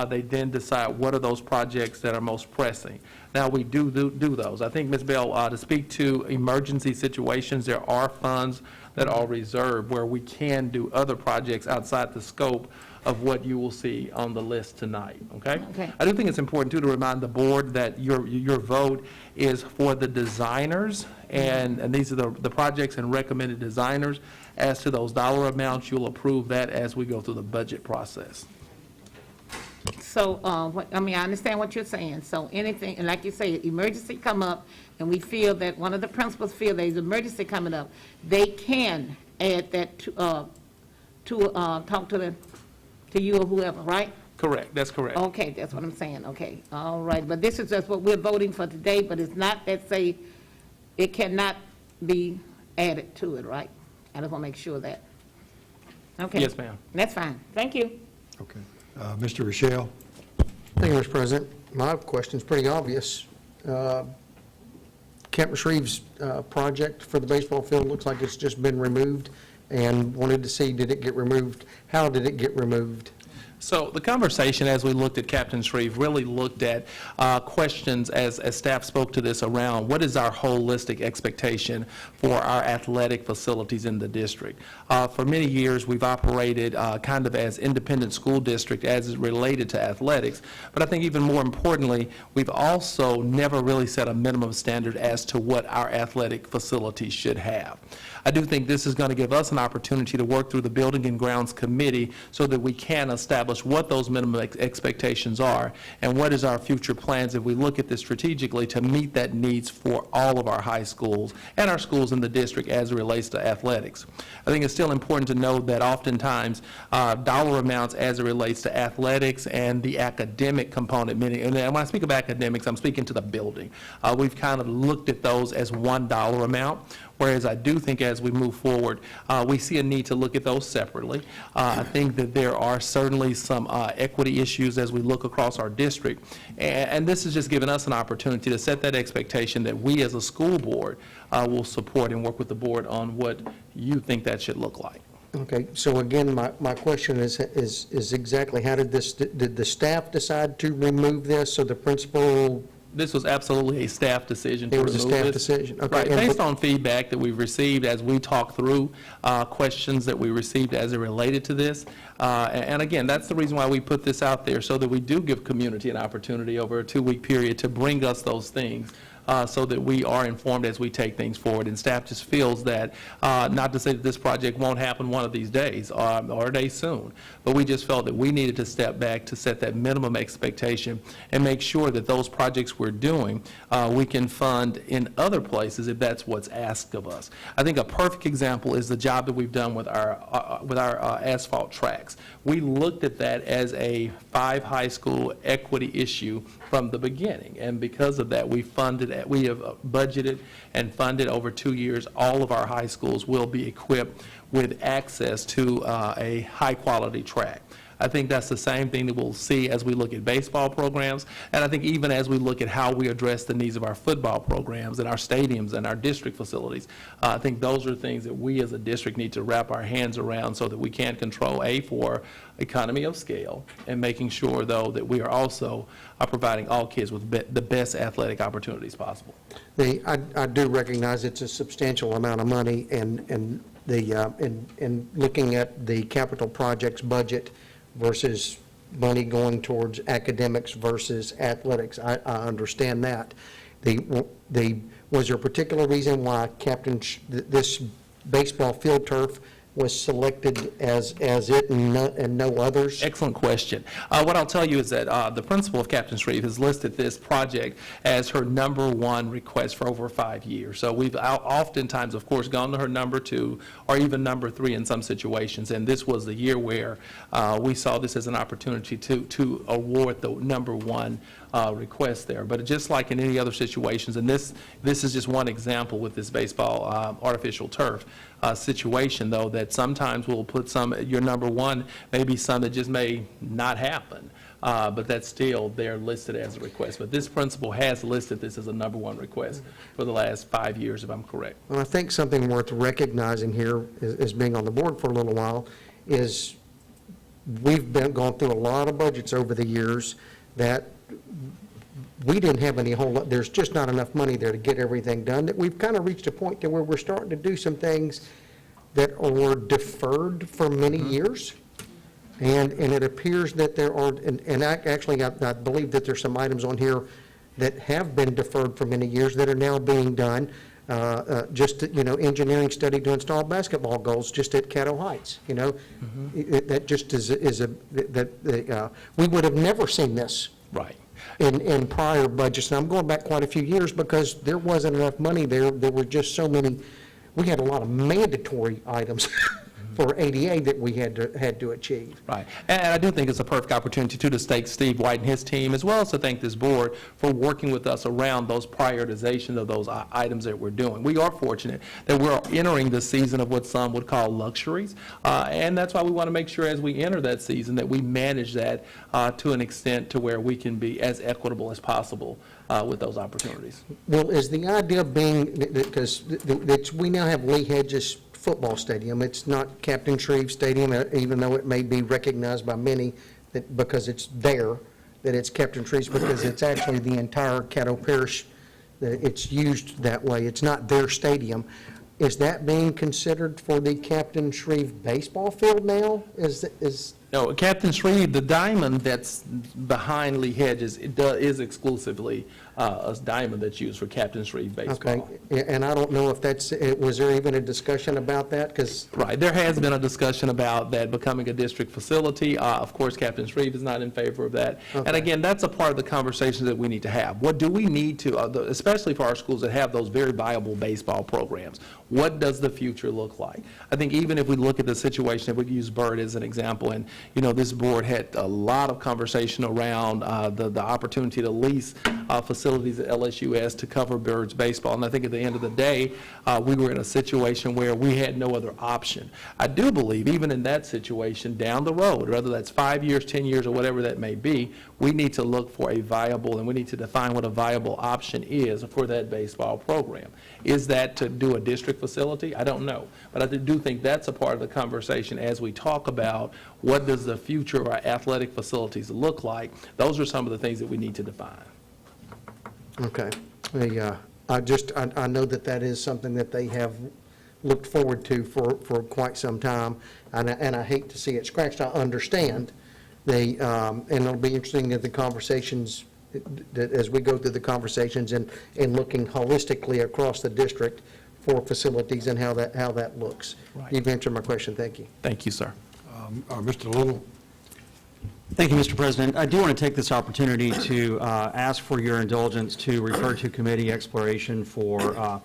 they then decide what are those projects that are most pressing. Now, we do those. I think, Ms. Bell, to speak to emergency situations, there are funds that are reserved where we can do other projects outside the scope of what you will see on the list tonight, okay? Okay. I do think it's important, too, to remind the board that your vote is for the designers, and these are the projects and recommended designers. As to those dollar amounts, you'll approve that as we go through the budget process. So, I understand what you're saying. So anything, and like you say, emergency come up, and we feel that one of the principals feel there's emergency coming up, they can add that to talk to you or whoever, right? Correct, that's correct. Okay, that's what I'm saying, okay, all right. But this is just what we're voting for today, but it's not that say it cannot be added to it, right? I just want to make sure that. Okay. Yes, ma'am. That's fine, thank you. Okay. Mr. Rochelle? Thank you, Mr. President. My question's pretty obvious. Campus Reeves project for the baseball field looks like it's just been removed, and wanted to see, did it get removed? How did it get removed? So the conversation, as we looked at Captain Shreve, really looked at questions as staff spoke to this around what is our holistic expectation for our athletic facilities in the district. For many years, we've operated kind of as independent school district as is related to athletics, but I think even more importantly, we've also never really set a minimum standard as to what our athletic facilities should have. I do think this is going to give us an opportunity to work through the Building and Grounds Committee so that we can establish what those minimum expectations are and what is our future plans if we look at this strategically to meet that needs for all of our high schools and our schools in the district as it relates to athletics. I think it's still important to note that oftentimes dollar amounts as it relates to athletics and the academic component, meaning, and when I speak of academics, I'm speaking to the building. We've kind of looked at those as $1 amount. Whereas I do think as we move forward, we see a need to look at those separately. I think that there are certainly some equity issues as we look across our district. And this has just given us an opportunity to set that expectation that we as a school board will support and work with the board on what you think that should look like. Okay, so again, my question is exactly how did the staff decide to remove this, so the principal? This was absolutely a staff decision to It remove was a staff this. decision, okay. Right, based on feedback that we've received as we talk through questions that we received as it related to this. And again, that's the reason why we put this out there, so that we do give community an opportunity over a 2-week period to bring us those things. So that we are informed as we take things forward. And staff just feels that, not to say that this project won't happen one of these days or a day soon, but we just felt that we needed to step back to set that minimum expectation and make sure that those projects we're doing, we can fund in other places if that's what's asked of us. I think a perfect example is the job that we've done with our asphalt tracks. We looked at that as a 5 high school equity issue from the beginning, and because of that, we have budgeted and funded over 2 years. All of our high schools will be equipped with access to a high-quality track. I think that's the same thing that we'll see as we look at baseball programs, and I think even as we look at how we address the needs of our football programs and our stadiums and our district facilities. I think those are things that we as a district need to wrap our hands around so that we can control, for economy of scale, and making sure, though, that we are also providing all kids with the best athletic opportunities possible. I do recognize it's a substantial amount of money, and looking at the capital projects budget versus money going towards academics versus athletics, I understand that. Was there a particular reason why this baseball field turf was selected as it and no others? Excellent question. What I'll tell you is that the principal of Captain Shreve has listed this project as her #1 request for over 5 years. So we've oftentimes, of course, gone to her #2 or even #3 in some situations. And this was the year where we saw this as an opportunity to award the #1 request there. But just like in any other situations, and this is just one example with this baseball artificial turf situation, though, that sometimes we'll put your #1 may be some that just may not happen, but that's still, they're listed as a request. But this principal has listed this as a #1 request for the last 5 years, if I'm correct. Well, I think something worth recognizing here as being on the board for a little while is we've gone through a lot of budgets over the years that we didn't have any whole lot, there's just not enough money there to get everything done, that we've kind of reached a point to where we're starting to do some things that were deferred for many years. And it appears that there are, I believe that there's some items on here that have been deferred for many years that are now being done. Engineering study to install basketball goals just at Caddo Heights, that just we would have never seen this. Right. In prior budgets, and I'm going back quite a few years because there wasn't enough money there. There were just so many, we had a lot of mandatory items for ADA that we had to achieve. Right. And I do think it's a perfect opportunity to thank Steve White and his team, as well as to thank this board for working with us around those prioritization of those items that we're doing. We are fortunate that we're entering the season of what some would call luxuries, and that's why we want to make sure as we enter that season that we manage that to an extent to where we can be as equitable as possible with those opportunities. Well, is the idea being, because we now have Lee Hedges football stadium. It's not Captain Shreve Stadium, even though it may be recognized by many that because it's there, that it's Captain Shreve's, because it's actually the entire Caddo Parish, it's used that way. It's not their stadium. Is that being considered for the Captain Shreve baseball field now? No, Captain Shreve, the diamond that's behind Lee Hedges, is exclusively a diamond that's used for Captain Shreve baseball. Okay, and I don't know if was there even a discussion about that? Right, there has been a discussion about that becoming a district facility. Of course, Captain Shreve is not in favor of that. Okay. And again, that's a part of the conversation that we need to have. What do we need to, especially for our schools that have those very viable baseball programs, what does the future look like? I think even if we look at the situation, if we use Byrd as an example, and this board had a lot of conversation around the opportunity to lease facilities at LSUS to cover Byrd's baseball. And I think at the end of the day, we were in a situation where we had no other option. I do believe even in that situation down the road, whether that's 5 years, 10 years, or whatever that may be, we need to look for a viable, and we need to define what a viable option is for that baseball program. Is that to do a district facility? I don't know. But I do think that's a part of the conversation as we talk about what does the future of our athletic facilities look like. Those are some of the things that we need to define. Okay. I know that is something that they have looked forward to for quite some time, and I hate to see it scratched. I understand. And it'll be interesting that the conversations, that as we go through the conversations and looking holistically across the district for facilities and how that looks. Right. You've answered my question. Thank you. Thank you, sir. Mr. Little. Thank you, Mr. President. I do want to take this opportunity to ask for your indulgence to refer to committee exploration for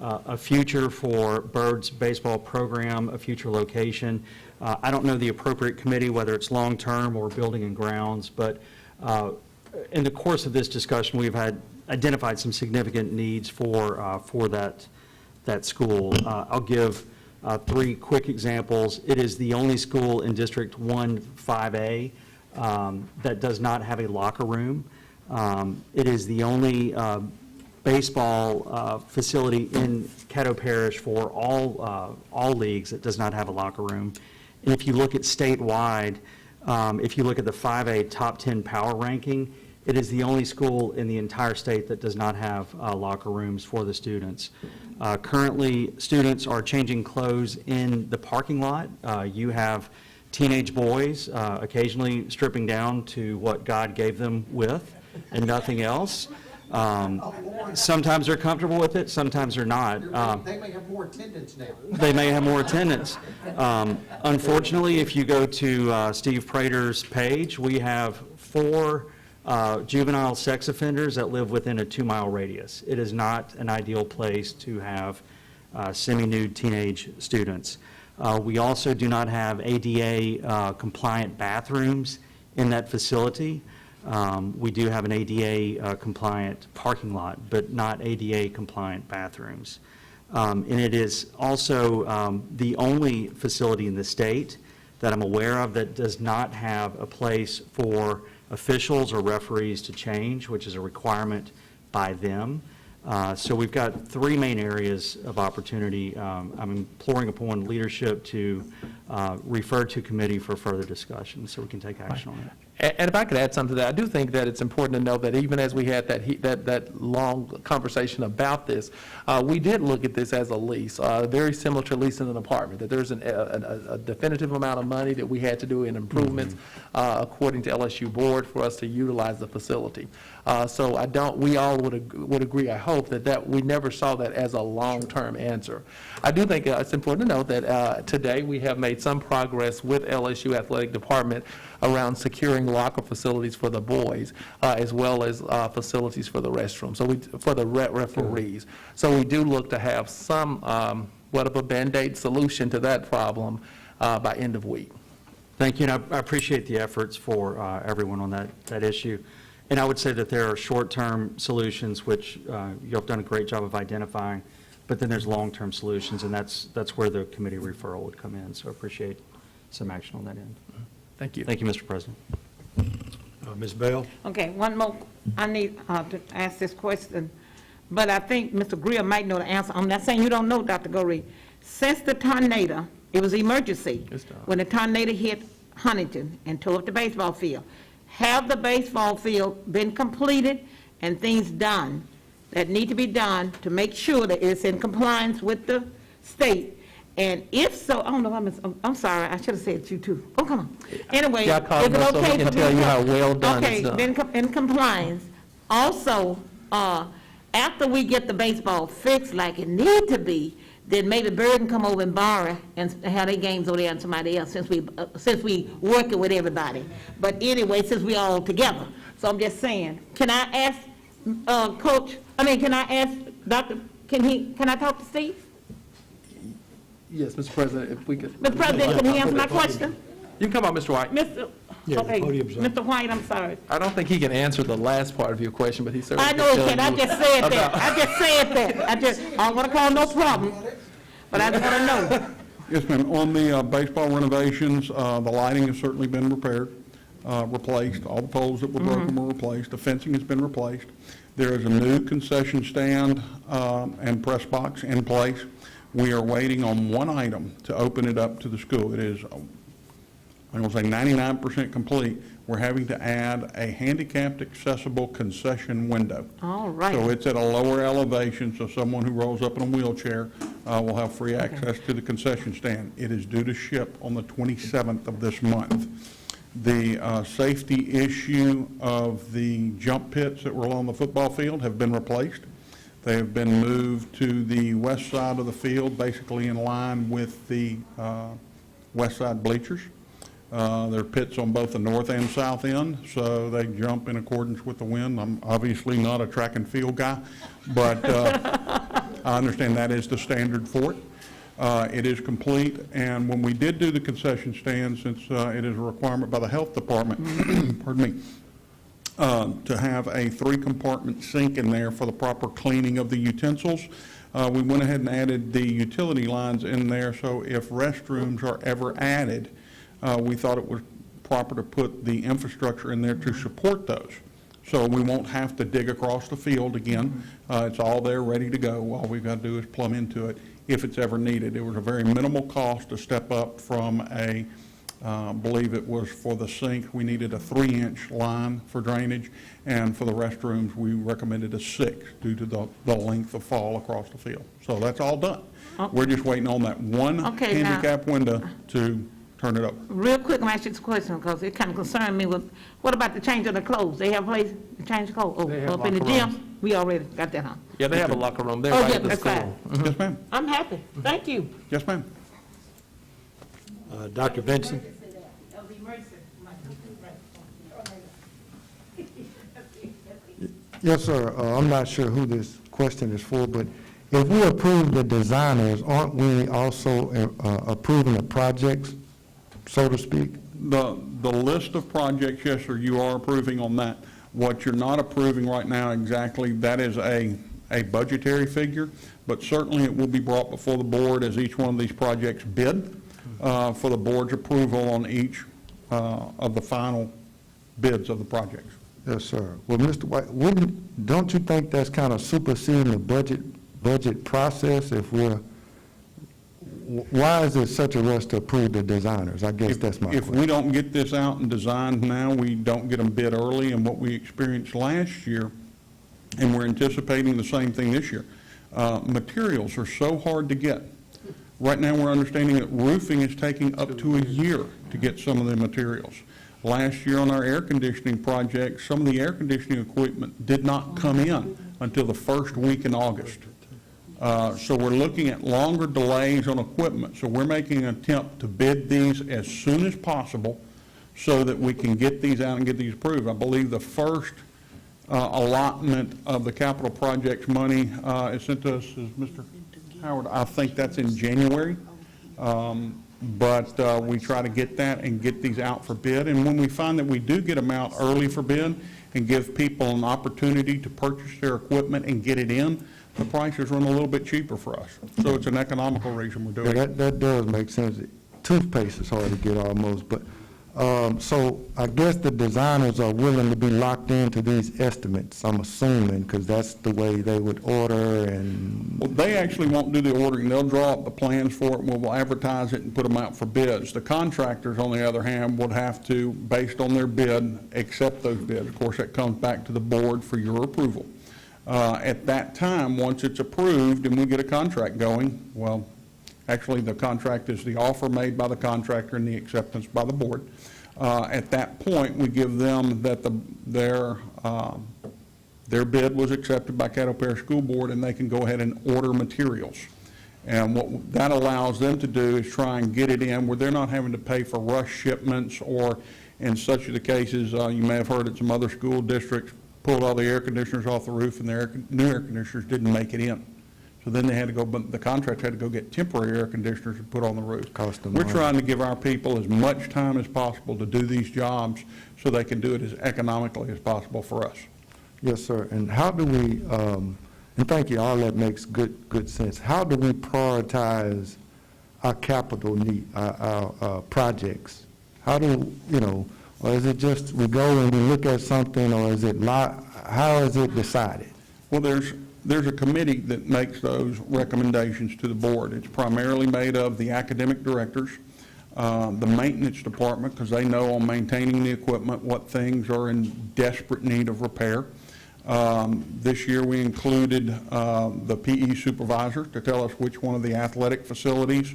a future for Byrd's baseball program, a future location. I don't know the appropriate committee, whether it's long-term or building and grounds, but in the course of this discussion, we've identified some significant needs for that school. I'll give 3 quick examples. It is the only school in District 1 5A that does not have a locker room. It is the only baseball facility in Caddo Parish for all leagues that does not have a locker room. And if you look at statewide, if you look at the 5A top 10 power ranking, it is the only school in the entire state that does not have locker rooms for the students. Currently, students are changing clothes in the parking lot. You have teenage boys occasionally stripping down to what God gave them with and nothing else. Sometimes they're comfortable with it, sometimes they're not. They may have more attendance now. They may have more attendance. Unfortunately, if you go to Steve Prater's page, we have 4 juvenile sex offenders that live within a 2-mile radius. It is not an ideal place to have semi-nude teenage students. We also do not have ADA compliant bathrooms in that facility. We do have an ADA compliant parking lot, but not ADA compliant bathrooms. And it is also the only facility in the state that I'm aware of that does not have a place for officials or referees to change, which is a requirement by them. So we've got 3 main areas of opportunity. I'm imploring upon leadership to refer to committee for further discussion so we can take action on it. And if I could add something to that, I do think that it's important to know that even as we had that long conversation about this, we did look at this as a lease, very similar to leasing an apartment, that there's a definitive amount of money that we had to do in improvements according to LSU board for us to utilize the facility. So we all would agree, I hope, that we never saw that as a long-term answer. I do think it's important to note that today we have made some progress with LSU Athletic Department around securing locker facilities for the boys, as well as facilities for the restroom, for the referees. So we do look to have some, what of a Band-Aid solution to that problem by end of week. Thank you, and I appreciate the efforts for everyone on that issue. And I would say that there are short-term solutions, which you have done a great job of identifying, but then there's long-term solutions, and that's where the committee referral would come in. So I appreciate some action on that end. Thank you. Thank you, Mr. President. Ms. Bell? Okay, one more, I need to ask this question, but I think Mr. Greer might know the answer. I'm not saying you don't know, Dr. Goree. Since the tornado, it was emergency, when the tornado hit Huntington and tore up the baseball field, have the baseball field been completed and things done that need to be done to make sure that it's in compliance with the state? And if so, I don't know, I'm sorry, I should have said you too. Oh, come on. Anyway, Yeah, is call it us so we okay can for me tell to you come? how well done Okay, it's done. been in compliance. Also, after we get the baseball fixed like it need to be, then maybe Bird can come over and borrow and have their games over there and somebody else, since we working with everybody. But anyway, since we all together. So I'm just saying, can I ask can I ask Dr., can I talk to Steve? Yes, Mr. President, if we could. Mr. President, can he answer my question? You can come on, Mr. White. Okay, Mr. White, I'm sorry. I don't think he can answer the last part of your question, but he certainly I can know he tell can, I you just said that, about- I don't want to call no problem, but I just want to know. Yes, ma'am. On the baseball renovations, the lighting has certainly been repaired, replaced. All the poles that were broken were replaced. The fencing has been replaced. There is a new concession stand and press box in place. We are waiting on one item to open it up to the school. It is, I'm going to say 99% complete. We're having to add a handicapped accessible concession window. All right. So it's at a lower elevation, so someone who rolls up in a wheelchair will have free access to the concession stand. It is due to ship on the 27th of this month. The safety issue of the jump pits that were along the football field have been replaced. They have been moved to the west side of the field, basically in line with the west side bleachers. There are pits on both the north and south end, so they jump in accordance with the wind. I'm obviously not a track and field guy, but I understand that is the standard for it. It is complete, and when we did do the concession stand, since it is a requirement by the health department, pardon me, to have a 3-compartment sink in there for the proper cleaning of the utensils, we went ahead and added the utility lines in there, so if restrooms are ever added, we thought it was proper to put the infrastructure in there to support those. So we won't have to dig across the field again. It's all there, ready to go. All we've got to do is plumb into it if it's ever needed. It was a very minimal cost to step up from a, I believe it was for the sink, we needed a 3-inch line for drainage, and for the restrooms, we recommended a 6 due to the length of fall across the field. So that's all done. We're just waiting on that one handicap window to turn it over. Real quick, I'm asking this question because it kind of concerned me with, what about the change of the clothes? They have a place to change the clothes? Oh, They have up in the locker rooms. gym? We already got that, huh? Yeah, they have a locker room. They're Oh, right yeah, at the that's school. fine. Yes, ma'am. I'm happy. Thank you. Yes, ma'am. Dr. Benson? Yes, sir. I'm not sure who this question is for, but if we approve the designers, aren't we also approving the projects, so to speak? The list of projects, yes, sir, you are approving on that. What you're not approving right now exactly, that is a budgetary figure, but certainly it will be brought before the board as each one of these projects bid for the board's approval on each of the final bids of the projects. Yes, sir. Well, Mr. White, don't you think that's kind of superseding the budget process if why is it such a rush to approve the designers? I guess that's my If question. we don't get this out and designed now, we don't get them bid early, and what we experienced last year, and we're anticipating the same thing this year, materials are so hard to get. Right now, we're understanding that roofing is taking up to a year to get some of the materials. Last year on our air conditioning project, some of the air conditioning equipment did not come in until the first week in August. So we're looking at longer delays on equipment. So we're making an attempt to bid these as soon as possible so that we can get these out and get these approved. I believe the first allotment of the capital projects money is sent to us, as Mr. Howard, I think that's in January. But we try to get that and get these out for bid. And when we find that we do get them out early for bid and give people an opportunity to purchase their equipment and get it in, the prices run a little bit cheaper for us. So it's an economical reason we're doing Yeah, it. that does make sense. Toothpaste is hard to get almost, but, so I guess the designers are willing to be locked into these estimates, I'm assuming, because that's the way they would order and, Well, they actually won't do the ordering. They'll draw up the plans for it, and we'll advertise it and put them out for bids. The contractors, on the other hand, would have to, based on their bid, accept those bids. Of course, that comes back to the board for your approval. At that time, once it's approved and we get a contract going, well, actually, the contract is the offer made by the contractor and the acceptance by the board. At that point, we give them that their bid was accepted by Caddo Parish School Board, and they can go ahead and order materials. And what that allows them to do is try and get it in where they're not having to pay for rush shipments, or in such of the cases, you may have heard at some other school districts, pulled all the air conditioners off the roof and their new air conditioners didn't make it in. So then they had to go, but the contractor had to go get temporary air conditioners to put on the roof. We're trying to give our people as much time as possible to do these jobs so they can do it as economically as possible for us. yes, sir. And how do we, and thank you, all that makes good sense. How do we prioritize our capital need, our projects? How do, or is it just we go and we look at something, or is it, how is it decided? Well, there's a committee that makes those recommendations to the board. It's primarily made of the academic directors, the maintenance department, because they know on maintaining the equipment what things are in desperate need of repair. This year we included the PE supervisor to tell us which one of the athletic facilities,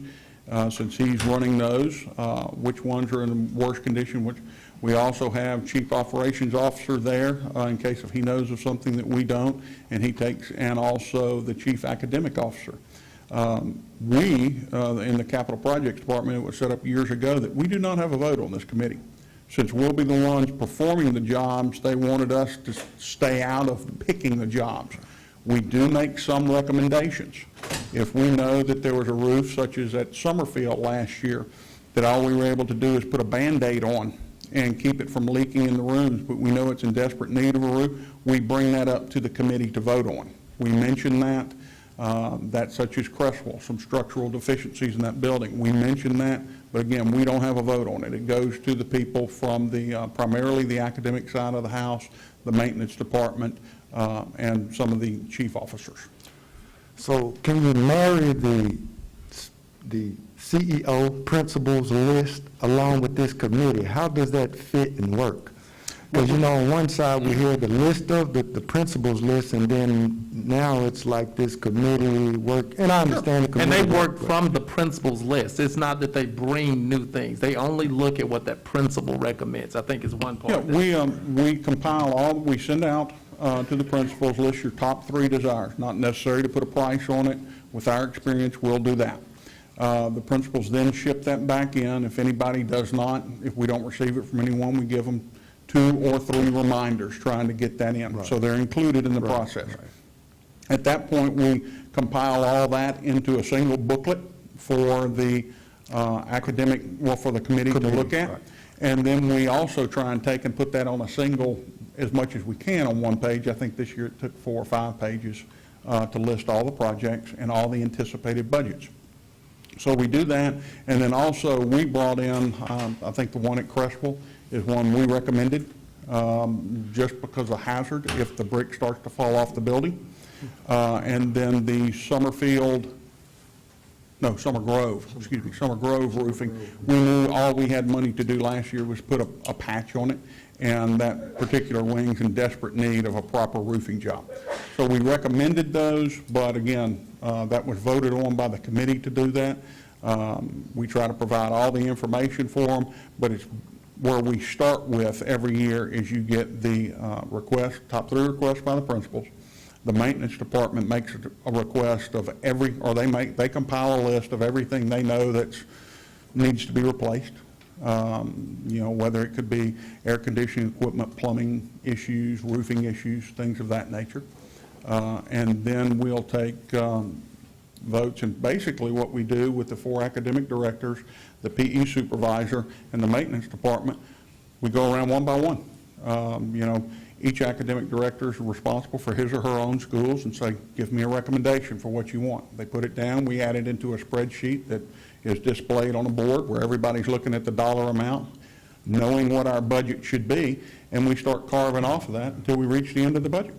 since he's running those, which ones are in worse condition. Which we also have Chief Operations Officer there in case if he knows of something that we don't, and he takes, and also the Chief Academic Officer. We, in the Capital Projects Department, it was set up years ago that we do not have a vote on this committee. Since we'll be the ones performing the jobs, they wanted us to stay out of picking the jobs. We do make some recommendations. If we know that there was a roof, such as at Summerfield last year, that all we were able to do is put a Band-Aid on and keep it from leaking in the rooms, but we know it's in desperate need of a roof, we bring that up to the committee to vote on. We mention that such as Crestwell, some structural deficiencies in that building. We mention that, but again, we don't have a vote on it. It goes to the people from the primarily the academic side of the house, the maintenance department, and some of the chief officers. So can you marry the CEO principals list along with this committee? How does that fit and work? Because, you know, on one side, we hear the list of, the principals list, and then now it's like this committee work, and I understand the And committee. they work but- from the principal's list. It's not that they bring new things. They only look at what that principal recommends, I think is one part Yeah, of this. we compile all, we send out to the principals, list your top 3 desires, not necessary to put a price on it. With our experience, we'll do that. The principals then ship that back in. If anybody does not, if we don't receive it from anyone, we give them 2 or 3 reminders trying to get that in. So they're included in the process. At that point, we compile all that into a single booklet for the academic, well, for the committee to look at. And then we also try and take and put that on a single, as much as we can on one page. I think this year it took 4 or 5 pages to list all the projects and all the anticipated budgets. So we do that, and then also we brought in, I think the one at Creswell is one we recommended, just because of hazard if the brick starts to fall off the building. And then the Summer Grove roofing. We knew all we had money to do last year was put a patch on it, and that particular wing's in desperate need of a proper roofing job. So we recommended those, but again, that was voted on by the committee to do that. We try to provide all the information for them, but it's where we start with every year is you get the request, top 3 requests by the principals. The maintenance department makes a request of every, or they compile a list of everything they know that needs to be replaced. You know, whether it could be air conditioning equipment, plumbing issues, roofing issues, things of that nature. And then we'll take votes, and basically what we do with the 4 academic directors, the PE supervisor, and the maintenance department, we go around one by one. You know, each academic director is responsible for his or her own schools and say, give me a recommendation for what you want. They put it down, we add it into a spreadsheet that is displayed on a board where everybody's looking at the dollar amount, knowing what our budget should be, and we start carving off of that until we reach the end of the budget.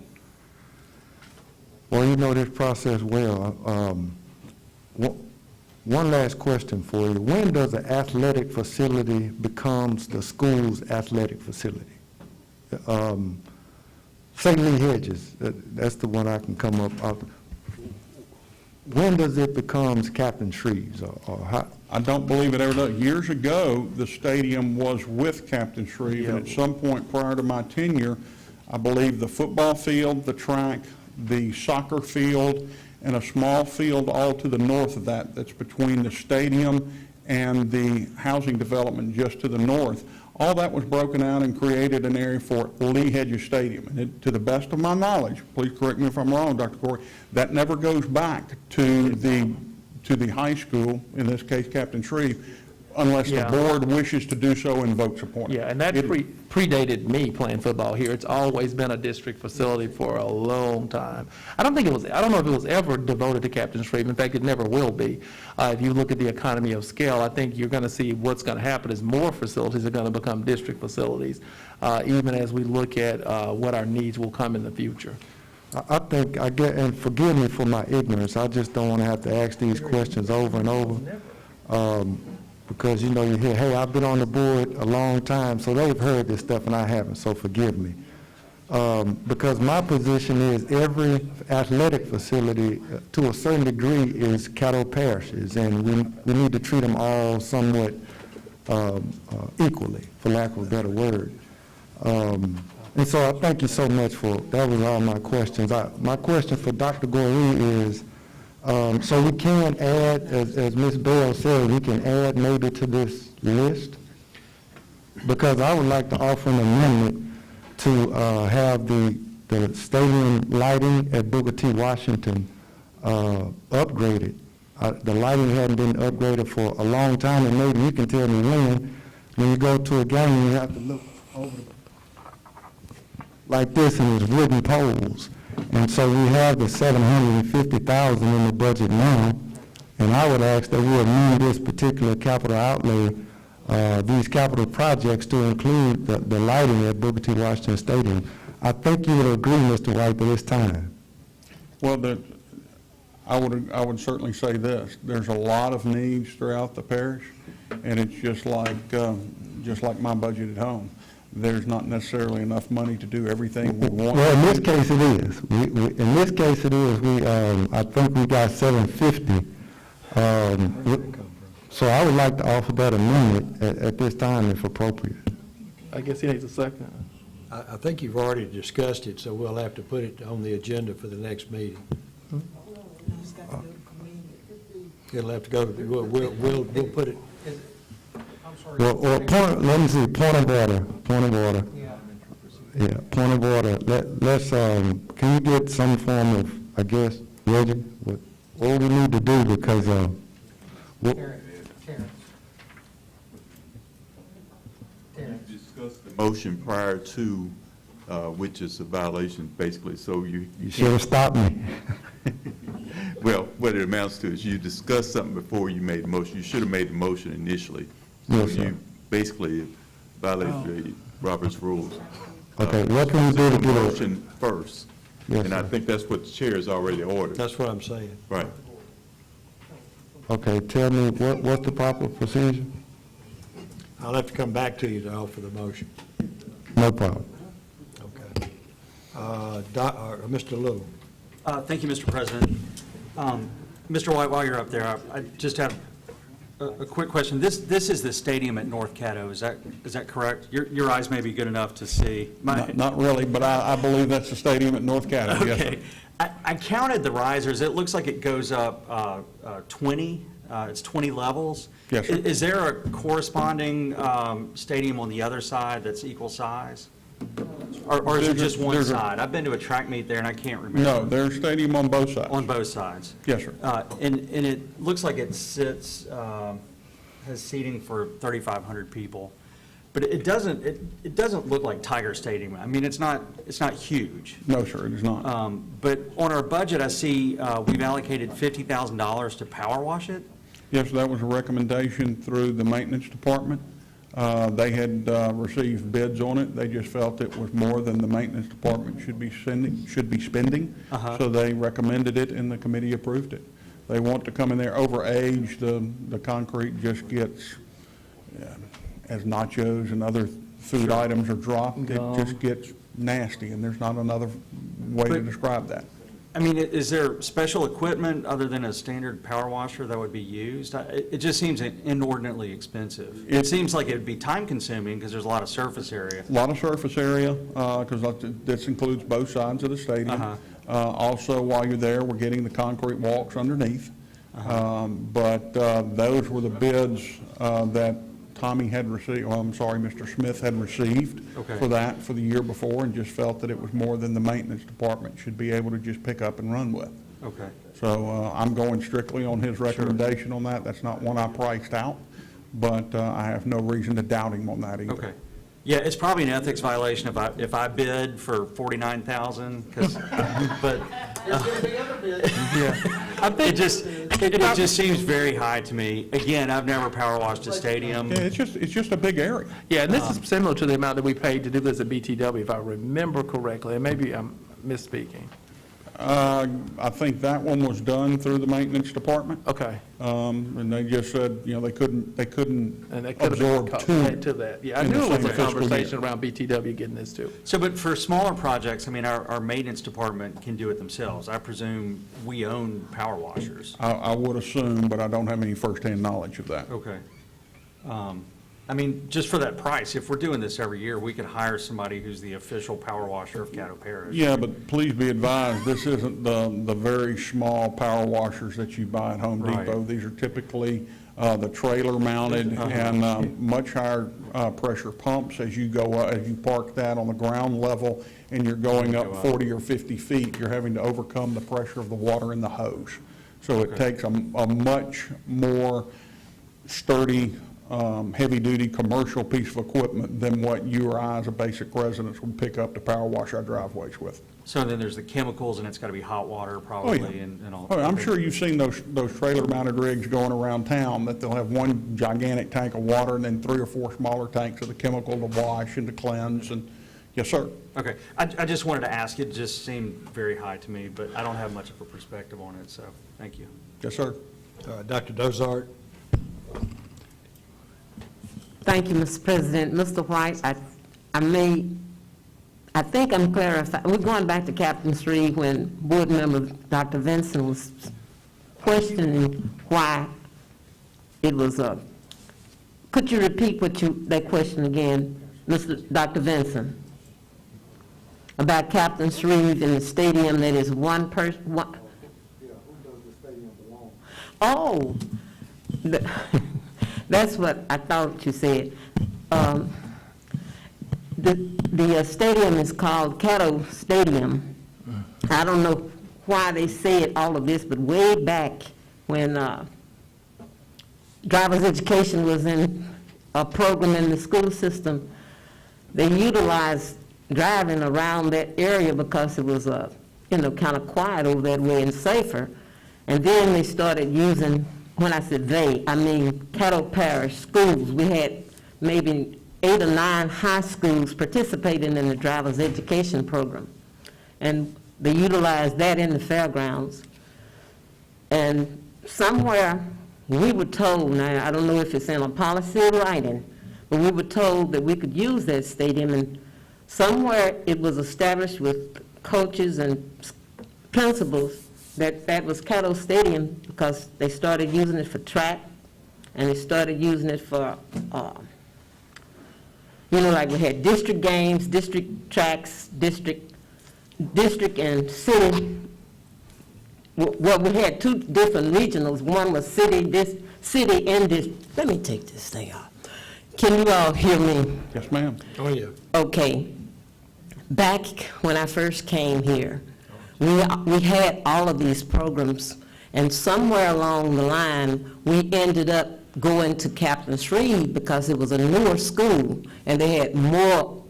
Well, you know this process well. One last question for you. When does an athletic facility becomes the school's athletic facility? St. Lee Hedges, that's the one I can come up. When does it becomes Captain Shreve's, or how? I don't believe it ever does. Years ago, the stadium was with Captain Shreve, and at some point prior to my tenure, I believe the football field, the track, the soccer field, and a small field all to the north of that, that's between the stadium and the housing development just to the north. All that was broken out and created an area for Lee Hedges Stadium. And to the best of my knowledge, please correct me if I'm wrong, Dr. Corey, that never goes back to the high school, in this case Captain Shreve, unless the board wishes to do so and vote support it. Yeah, and that predated me playing football here. It's always been a district facility for a long time. I don't know if it was ever devoted to Captain Shreve. In fact, it never will be. If you look at the economy of scale, I think you're going to see what's going to happen is more facilities are going to become district facilities, even as we look at what our needs will come in the future. I think, and forgive me for my ignorance, I just don't want to have to ask these questions over and over. Because, you know, you hear, hey, I've been on the board a long time, so they've heard this stuff and I haven't, so forgive me. Because my position is every athletic facility, to a certain degree, is Caddo parishes, and we need to treat them all somewhat equally, for lack of a better word. And so I thank you so much that was all my questions. My question for Dr. Goree is, so we can add, as Ms. Bell said, we can add maybe to this list? Because I would like to offer an amendment to have the stadium lighting at Booker T. Washington upgraded. The lighting hadn't been upgraded for a long time, and maybe you can tell me when you go to a game, you have to look over like this, and it's wooden poles. And so we have the $750,000 in the budget now, and I would ask that we amend this particular capital outlay, these capital projects to include the lighting at Booker T. Washington Stadium. I think you would agree, Mr. White, that it's time. Well, I would certainly say this. There's a lot of needs throughout the parish, and it's just like my budget at home. there's not necessarily enough money to do everything we want. Well, in this case it is. In this case it is. I think we got 750. So I would like to offer that amendment at this time if appropriate. I guess he needs a second. I think you've already discussed it, so we'll have to put it on the agenda for the next meeting. It'll have to go, we'll put it, Well, let me see, point of order. Yeah, point of order. Let's, can you get some form of, I guess, Reggie, what do we need to do, because, You discussed the motion prior to, which is a violation, basically, so you... You should have stopped me. Well, what it amounts to is you discussed something before you made the motion. You should have made the motion initially. So Yes, sir. you basically violated the Robert's rules. Okay, what can we do to get a... Motion first. Yes, And I sir. think that's what the chair has already ordered. that's what I'm saying. Right. Okay, tell me, what's the proper procedure? I'll have to come back to you to offer the motion. No problem. Okay. Mr. Little. Thank you, Mr. President. Mr. White, while you're up there, I just have a quick question. This is the stadium at North Caddo, is that correct? Your eyes may be good enough to see. Not really, but I believe that's the stadium at North Caddo, yes, sir. Okay. I counted the risers. It looks like it goes up 20. It's 20 levels. Yes, sir. Is there a corresponding stadium on the other side that's equal size? Or is it just one side? I've been to a track meet there and I can't remember. No, there's a stadium on both sides. On both sides? Yes, sir. And it looks like it sits, has seating for 3,500 people. But it doesn't look like Tiger Stadium. I mean, it's not huge. No, sir, it is not. But on our budget, I see we've allocated $50,000 to power wash it. Yes, that was a recommendation through the maintenance department. They had received bids on it. They just felt it was more than the maintenance department should be spending. So they recommended it and the committee approved it. They want to come in there over age. The concrete just gets, as nachos and other food items are dropped, it just gets nasty, and there's not another way to describe that. I mean, is there special equipment other than a standard power washer that would be used? It just seems inordinately expensive. It seems like it would be time-consuming because there's a lot of surface area. A lot of surface area, because this includes both sides of the stadium. Also, while you're there, we're getting the concrete walks underneath. But those were the bids that Tommy had received, Mr. Smith had received for that for the year before, and just felt that it was more than the maintenance department should be able to just pick up and run with. Okay. So I'm going strictly on his recommendation on that. That's not one I priced out, but I have no reason to doubt him on that either. Okay. Yeah, it's probably an ethics violation if I bid for $49,000, because, but. There's going to be other bids. It just seems very high to me. Again, I've never power washed a stadium. Yeah, it's just a big area. Yeah, and this is similar to the amount that we paid to do this at BTW, if I remember correctly, and maybe I'm misspeaking. I think that one was done through the maintenance department. Okay. And they just said, they couldn't And that could have been absorb two. to that. Yeah, I in the knew it was same a fiscal year. conversation around BTW getting this too. So, but for smaller projects, I mean, our maintenance department can do it themselves. I presume we own power washers. I would assume, but I don't have any firsthand knowledge of that. Okay. I mean, just for that price, if we're doing this every year, we could hire somebody who's the official power washer of Caddo Parish. Yeah, but please be advised, this isn't the very small power washers that you buy at Home Depot. Right. These are typically the trailer mounted and much higher pressure pumps as you go, as you park that on the ground level and you're going up 40 or 50 feet, you're having to overcome the pressure of the water in the hose. So it takes a much more sturdy, heavy-duty commercial piece of equipment than what you or I as a basic residents would pick up to power wash our driveways with. So then there's the chemicals, and it's got to be hot water probably, and all. Oh, I'm sure you've seen those trailer-mounted rigs going around town, that they'll have one gigantic tank of water and then 3 or 4 smaller tanks of the chemical to wash and to cleanse, and, yes, sir. Okay, I just wanted to ask, it just seemed very high to me, but I don't have much of a perspective on it, so, thank you. Yes, sir. Dr. Dozart. Thank you, Mr. President. Mr. White, I think I'm clarifying, we're going back to Captain 3 when Board Member Dr. Vincent was questioning why it was could you repeat that question again, Dr. Vincent? About Captain's Reeve in the stadium that is one person, one. Yeah, who does the stadium belong? Oh, that's what I thought you said. The stadium is called Caddo Stadium. I don't know why they said all of this, but way back when driver's education was in a program in the school system, they utilized driving around that area because it was, kind of quiet over that way and safer. And then they started using, when I said they, I mean Caddo Parish schools. We had maybe 8 or 9 high schools participating in the driver's education program. And they utilized that in the fairgrounds. And somewhere we were told, now I don't know if it's in a policy or writing, but we were told that we could use that stadium, and somewhere it was established with coaches and principals that was Caddo Stadium because they started using it for track, and they started using it for, like we had district games, district tracks, district and city. Well, we had 2 different regionals. One was city and district. Let me take this thing off. Can you all hear me? Yes, ma'am. Oh, yeah. Okay. Back when I first came here, we had all of these programs, and somewhere along the line, we ended up going to Captain's Reeve because it was a newer school, and they had more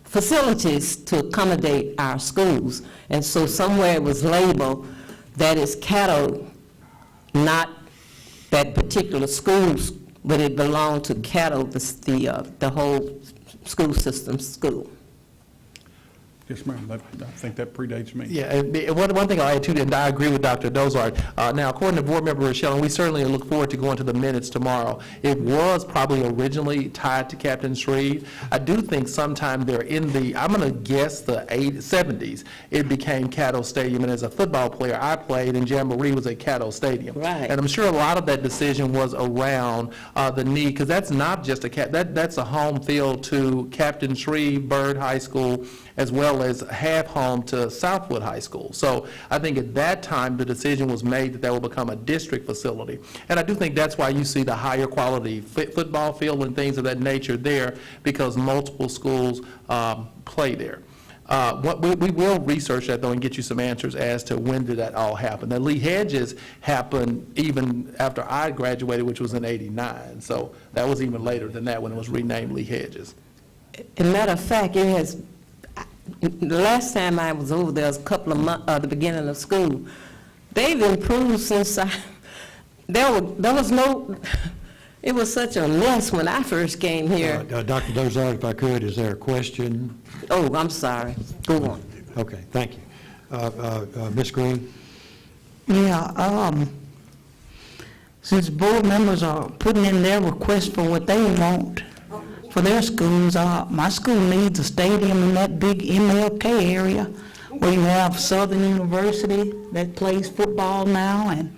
facilities to accommodate our schools. And so somewhere it was labeled that is Caddo, not that particular schools, but it belonged to Caddo, the whole school system school. Yes, ma'am. I think that predates me. Yeah, and one thing I'll add too, and I agree with Dr. Dozart. Now, according to Board Member Rochelle, and we certainly look forward to going to the minutes tomorrow, it was probably originally tied to Captain's Reeve. I do think sometime there in the, I'm going to guess the 70s, it became Caddo Stadium, and as a football player, I played, and Jamboree was at Caddo Stadium. Right. And I'm sure a lot of that decision was around the need, because that's not just that's a home field to Captain's Reeve, Byrd High School, as well as half home to Southwood High School. So I think at that time, the decision was made that will become a district facility. And I do think that's why you see the higher quality football field and things of that nature there, because multiple schools play there. We will research that, though, and get you some answers as to when did that all happen. Now, Lee Hedges happened even after I graduated, which was in ~89. So that was even later than that when it was renamed Lee Hedges. As a matter of fact, it has, the last time I was over there was a couple of months, the beginning of school. They've improved since there was no, it was such a mess when I first came here. Dr. Dozart, if I could, is there a question? Oh, I'm sorry. Go on. Okay, thank you. Ms. Green? Yeah, since board members are putting in their request for what they want for their schools, my school needs a stadium in that big MLK area where you have Southern University that plays football now, and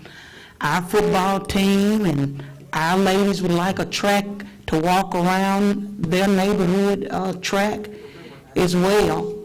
our football team, and our ladies would like a track to walk around their neighborhood track as well.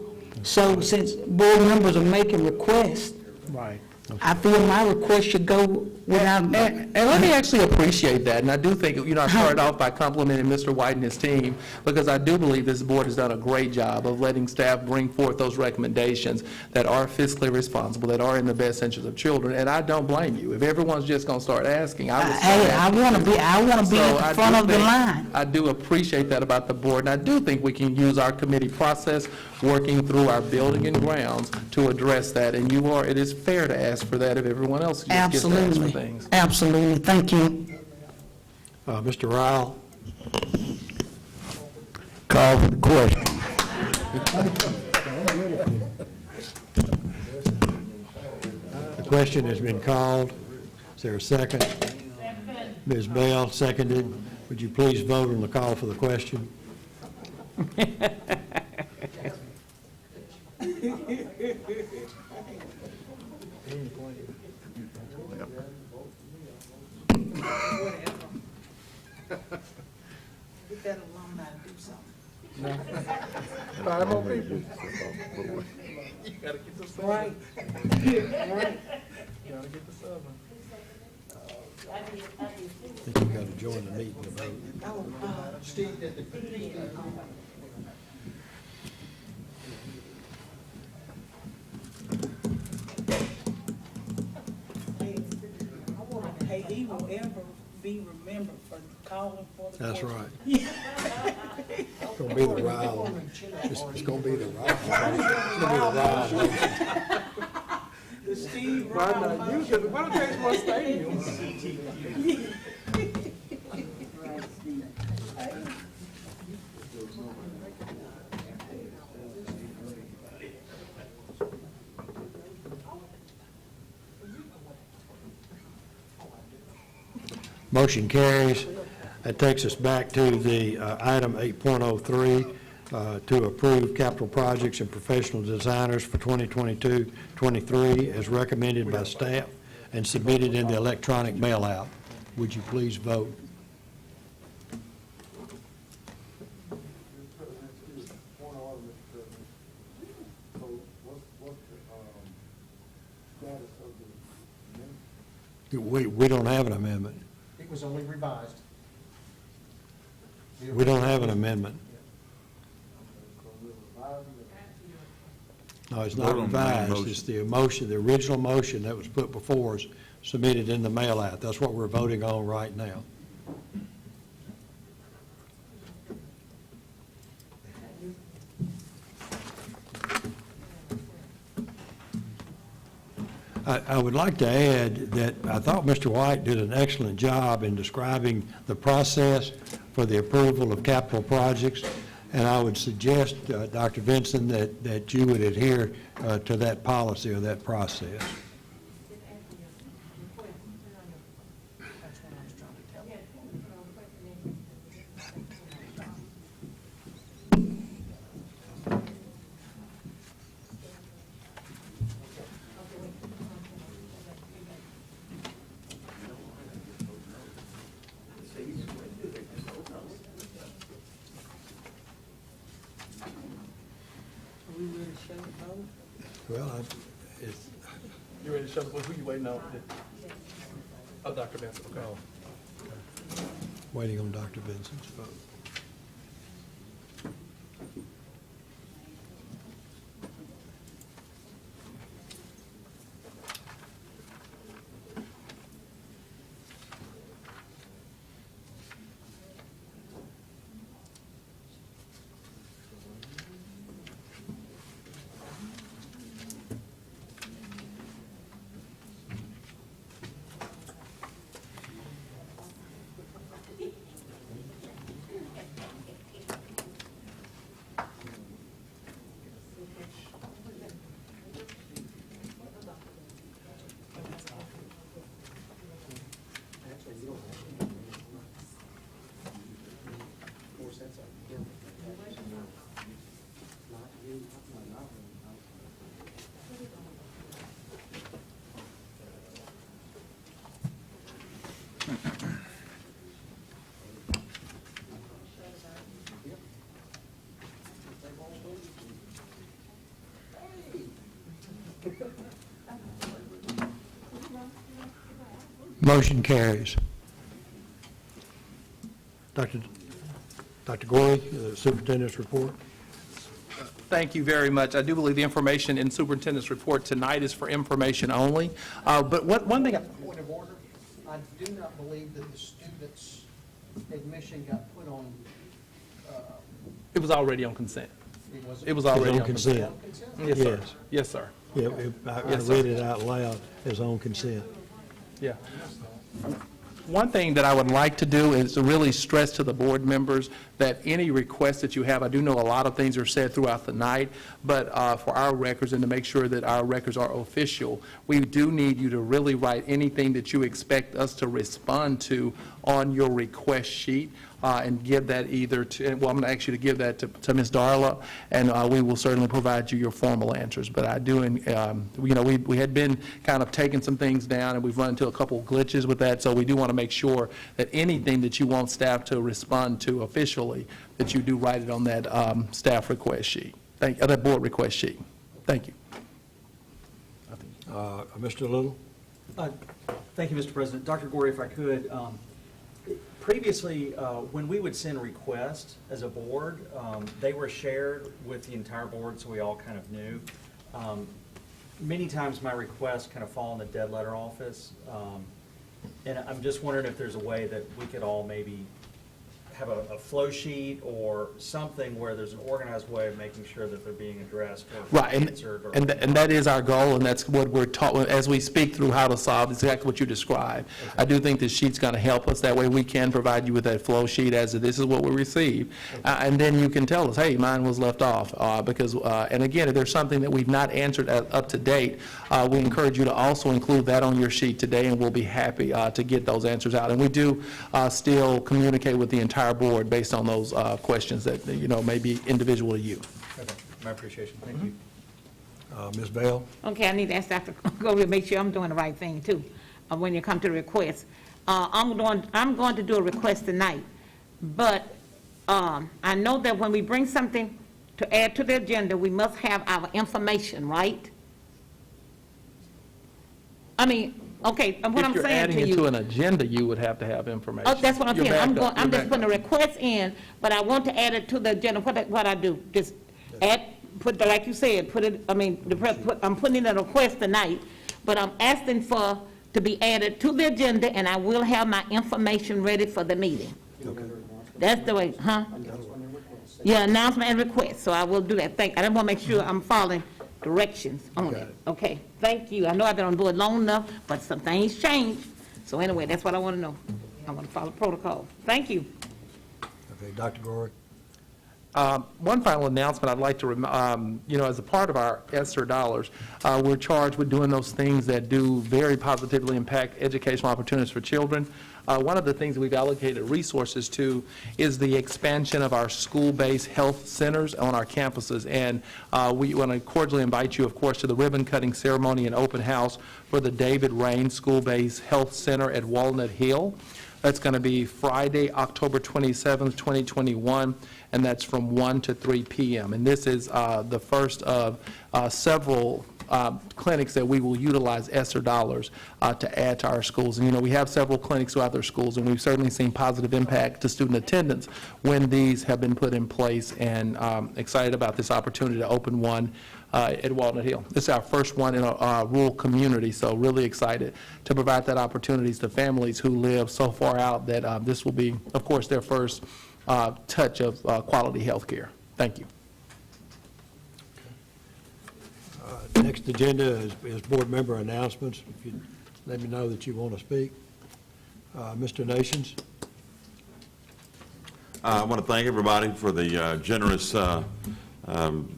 So since board members are making requests, Right. I feel my request should go without. And let me actually appreciate that, and I do think, I started off by complimenting Mr. White and his team, because I do believe this board has done a great job of letting staff bring forth those recommendations that are fiscally responsible, that are in the best interest of children, and I don't blame you. If everyone's just going to start asking, I would start Hey, I want to be at the front of the line. I do appreciate that about the board, and I do think we can use our committee process, working through our building and grounds, to address that, and it is fair to ask for that if everyone else just gets to ask for things. Absolutely, thank you. Mr. Ryle? Call for the question. The question has been called. Is there a second? Ms. Bell, seconded. Would you please vote on the call for the question? Get that alumni to do something. No. 5 more people. You gotta get the southern. Right. Right. You gotta get the southern. I think you got to join the meeting about it. Steve did the. Hey, he will ever be remembered for calling for the. That's question. right. It's going to be the round. It's going to be the round. It's going to be the round. The Steve Why Rowell not use it? Why don't they more stadiums? Motion carries. That takes us back to the item 8.03, to approve capital projects and professional designers for 2022-23 as recommended by staff and submitted in the electronic mail-out. Would you please vote? We don't have an amendment. It was only revised. We don't have an amendment. No, it's not Vote on the main revised. motion. It's the motion, the original motion that was put before us, submitted in the mail-out. That's what we're voting on right now. I would like to add that I thought Mr. White did an excellent job in describing the process for the approval of capital projects, and I would suggest, Dr. Vinson, that you would adhere to that policy or that process. Well, it's, You ready to show who you waiting on? Oh, Dr. Benson, okay. waiting on Dr. Vinson's vote. Motion carries. Dr. Gorey, Superintendent's report. Thank you very much. I do believe the information in Superintendent's report tonight is for information only. But one thing, Point of order, I do not believe that the students' admission got put on, it was already on consent. it was. It was already on on consent. Yes, sir. Yes. Yes, sir. Yeah, I Yes, sir. read it out loud as on consent. Yeah. One thing that I would like to do is to really stress to the board members that any requests that you have, I do know a lot of things are said throughout the night, but for our records and to make sure that our records are official, we do need you to really write anything that you expect us to respond to on your request sheet. And give that either to, well, I'm going to ask you to give that to Ms. Darla, and we will certainly provide you your formal answers. But I do, we had been kind of taking some things down, and we've run into a couple of glitches with that, so we do want to make sure that anything that you want staff to respond to officially, that you do write it on that staff request sheet, that board request sheet. Thank you. Mr. Little? Thank you, Mr. President. Dr. Gorey, if I could, previously, when we would send requests as a board, they were shared with the entire board, so we all kind of knew. Many times my requests kind of fall in the dead letter office, and I'm just wondering if there's a way that we could all maybe have a flow sheet or something where there's an organized way of making sure that they're being addressed or Right, answered. and that is our goal, and that's what we're taught as we speak through how to solve exactly what you described. Okay. I do think this sheet's going to help us. That way we can provide you with that flow sheet as this is what we receive. Okay. And then you can tell us, hey, mine was left off. Because, and again, if there's something that we've not answered up to date, we encourage you to also include that on your sheet today, and we'll be happy to get those answers out. And we do still communicate with the entire board based on those questions that, may be individual to you. Okay, my appreciation. Thank you. Ms. Bell? Okay, I need to ask Dr. Gorey to make sure I'm doing the right thing too, when you come to the request. I'm going to do a request tonight, but I know that when we bring something to add to the agenda, we must have our information, right? I mean, okay, what I'm saying to you. If you're adding it to an agenda, you would have to have information. Oh, that's what I'm saying. I'm just putting a request. request in, but I want to add it to the agenda. What I do, just add, like you said, I'm putting in a request tonight, but I'm asking for to be added to the agenda, and I will have my information ready for the meeting. Okay. That's the way, huh? Yeah, announcement and request, so I will do that. I just want to make sure I'm following directions on it. Okay, thank you. I know I've been on board long enough, but some things change. So anyway, that's what I want to know. I want to follow protocol. Thank you. Okay, Dr. Gorey? One final announcement I'd like to, as a part of our ESSER dollars, we're charged with doing those things that do very positively impact educational opportunities for children. One of the things we've allocated resources to is the expansion of our school-based health centers on our campuses. And we want to cordially invite you, of course, to the ribbon-cutting ceremony and open house for the David Rain School-Based Health Center at Walnut Hill. That's going to be Friday, October 27th, 2021, and that's from 1 to 3 p.m. And this is the first of several clinics that we will utilize ESSER dollars to add to our schools. And, we have several clinics throughout our schools, and we've certainly seen positive impact to student attendance when these have been put in place, and excited about this opportunity to open one at Walnut Hill. This is our first one in a rural community, so really excited to provide that opportunities to families who live so far out that this will be, of course, their first touch of quality health care. Thank you. Next agenda is board member announcements. If you let me know that you want to speak. Mr. Nations? I want to thank everybody for the generous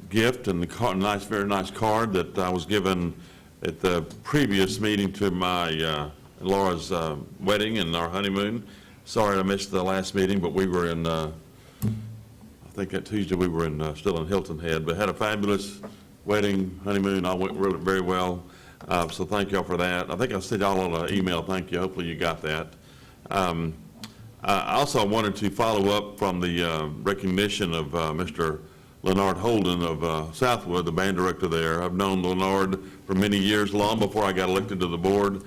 gift and the very nice card that I was given at the previous meeting to my Laura's wedding and our honeymoon. Sorry I missed the last meeting, but we were in, I think that Tuesday we were still in Hilton Head, but had a fabulous wedding, honeymoon, all went really very well. So thank y'all for that. I think I sent y'all on an email, thank you. Hopefully you got that. I also wanted to follow up from the recognition of Mr. Leonard Holden of Southwood, the band director there. I've known Leonard for many years, long before I got elected to the board.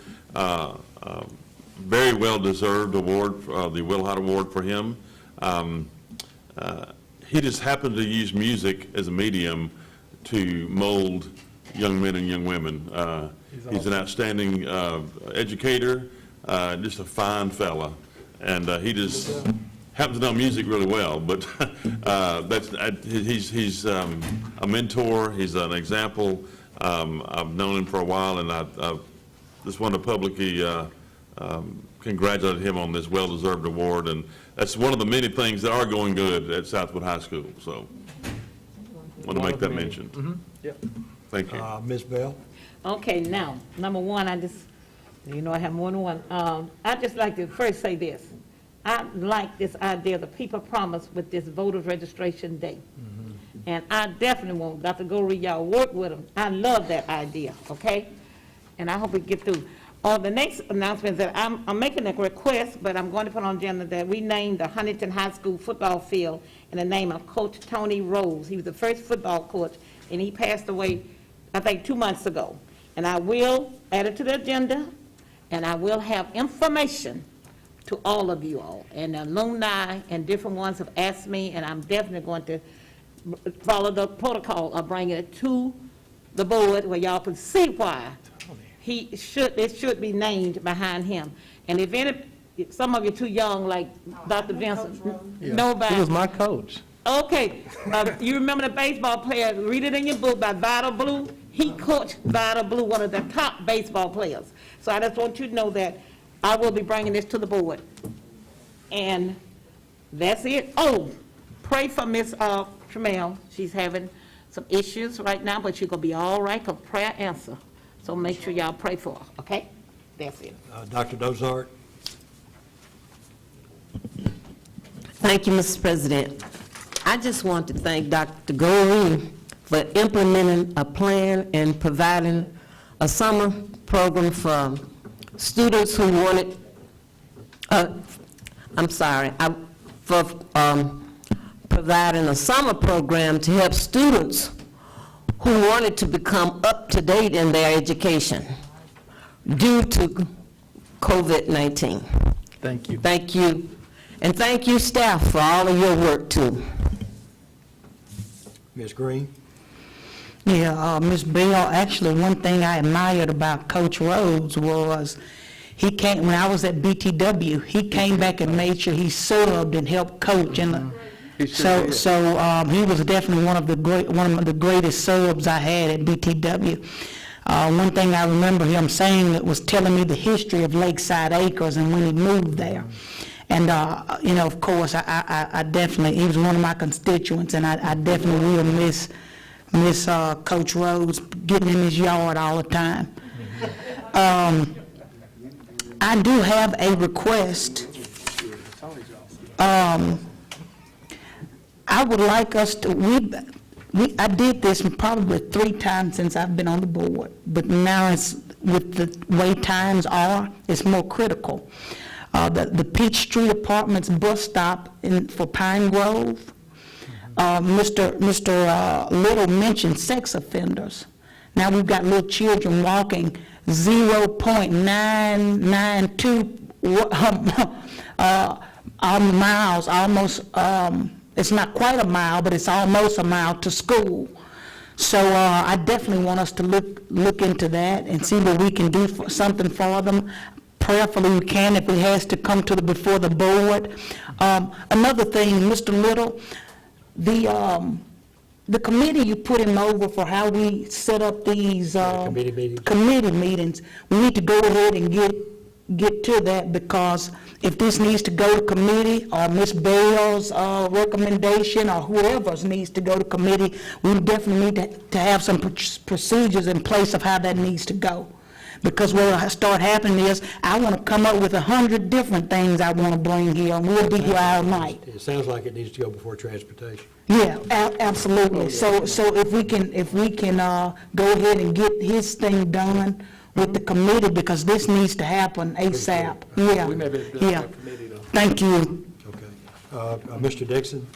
Very well-deserved award, the Wilhite Award for him. He just happened to use music as a medium to mold young men and young women. He's an outstanding educator, just a fine fella, and he just happens to know music really well. But he's a mentor. He's an example. I've known him for a while, and I just want to publicly congratulated him on this well-deserved award, and that's one of the many things that are going good at Southwood High School, so want to make that mention. Yep. Thank you. Ms. Bell? Okay, now, number one, I have more than one. I'd just like to first say this. I like this idea, the people promise with this voters registration day. And I definitely want Dr. Goree, y'all work with them. I love that idea, okay? And I hope we get through. The next announcement is that I'm making a request, but I'm going to put on the agenda that we name the Huntington High School football field in the name of Coach Tony Rose. He was the first football coach, and he passed away, I think, 2 months ago. And I will add it to the agenda, and I will have information to all of you all. And alumni and different ones have asked me, and I'm definitely going to follow the protocol of bringing it to the board where y'all can see why it should be named behind him. And if some of you too young, like Dr. Vincent, nobody. He was my coach. Okay, you remember the baseball player, read it in your book by Vital Blue? He coached Vital Blue, one of the top baseball players. So I just want you to know that I will be bringing this to the board. And that's it. Oh, pray for Miss Tramiel. She's having some issues right now, but she's going to be all right because prayer answer. So make sure y'all pray for her, okay? That's it. Dr. Dozart? Thank you, Mr. President. I just want to thank Dr. Goree for implementing a plan and providing a summer program for students who wanted, for providing a summer program to help students who wanted to become up to date in their education due to COVID-19. Thank you. Thank you. And thank you, staff, for all of your work, too. Ms. Green? Yeah, Ms. Bell, actually, one thing I admired about Coach Rhodes was he came, when I was at BTW, he came back and made sure he subbed and helped coach. And he was definitely one of the greatest subs I had at BTW. One thing I remember him saying that was telling me the history of Lakeside Acres and when he moved there. And, of course, I definitely, he was one of my constituents, and I definitely will miss Coach Rhodes getting in his yard all the time. I do have a request. I would like us to, I did this probably 3 times since I've been on the board, but now it's, with the way times are, it's more critical. The Peach Street Apartments bus stop for Pine Grove, Mr. Little mentioned sex offenders. Now we've got little children walking 0.992 miles, almost, it's not quite a mile, but it's almost a mile to school. So I definitely want us to look into that and see what we can do something for them. Prayerfully we can if it has to come to before the board. Another thing, Mr. Little, the committee you put him over for how we set up these committee meetings, we need to go ahead and get to that, because if this needs to go to committee, or Ms. Bell's recommendation, or whoever's needs to go to committee, we definitely need to have some procedures in place of how that needs to go. Because what will start happening is, I want to come up with 100 different things I want to bring here, and we'll be here all night. It sounds like it needs to go before transportation. Yeah, absolutely. So if we can go ahead and get his thing done with the committee, because this needs to happen ASAP. Yeah, We may be able to do yeah. that committee, though. Thank you. Okay. Mr. Dixon?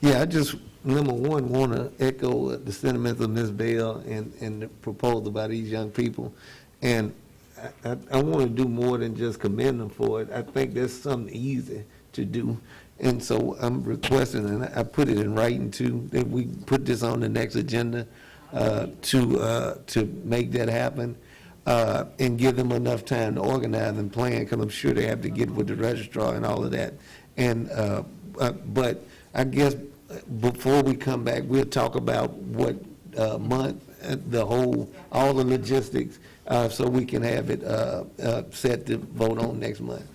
Yeah, I just, number one, want to echo the sentiments of Ms. Bell and the proposal by these young people. And I want to do more than just commend them for it. I think there's something easy to do. And so I'm requesting, and I put it in writing too, that we put this on the next agenda to make that happen, and give them enough time to organize and plan, because I'm sure they have to get with the registrar and all of that. And but I guess before we come back, we'll talk about what month all the logistics, so we can have it set to vote on next month.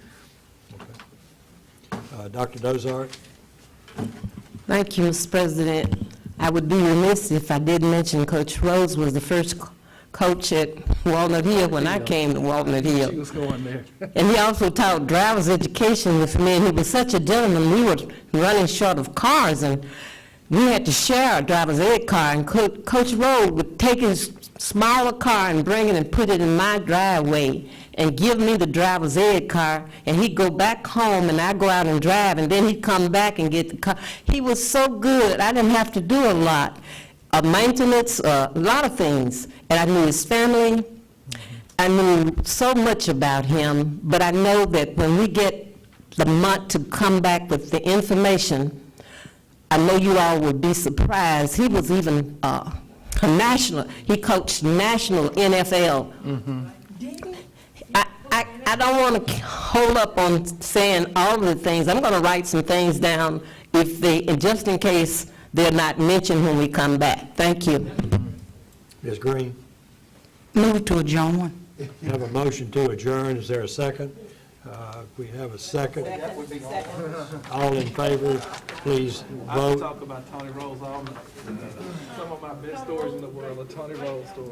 Dr. Dozart? Thank you, Mr. President. I would be remiss if I didn't mention Coach Rose was the first coach at Walnut Hill when I came to Walnut Hill. She was going there. And he also taught driver's education with me, and he was such a gentleman. We were running short of cars, and we had to share a driver's ed car, and Coach Rose would take his smaller car and bring it and put it in my driveway and give me the driver's ed car, and he'd go back home, and I'd go out and drive, and then he'd come back and get the car. He was so good. I didn't have to do a lot of maintenance, a lot of things, and I knew his family. I knew so much about him, but I know that when we get the month to come back with the information, I know you all will be surprised. He was even he coached national NFL. I don't want to hold up on saying all of the things. I'm going to write some things down just in case they're not mentioned when we come back. Thank you. Ms. Green? Move to adjourn. We have a motion to adjourn. Is there a second? We have a second. All in favor, please I could vote. talk about Tony Rose all night. Some of my best stories in the world are Tony Rose stories.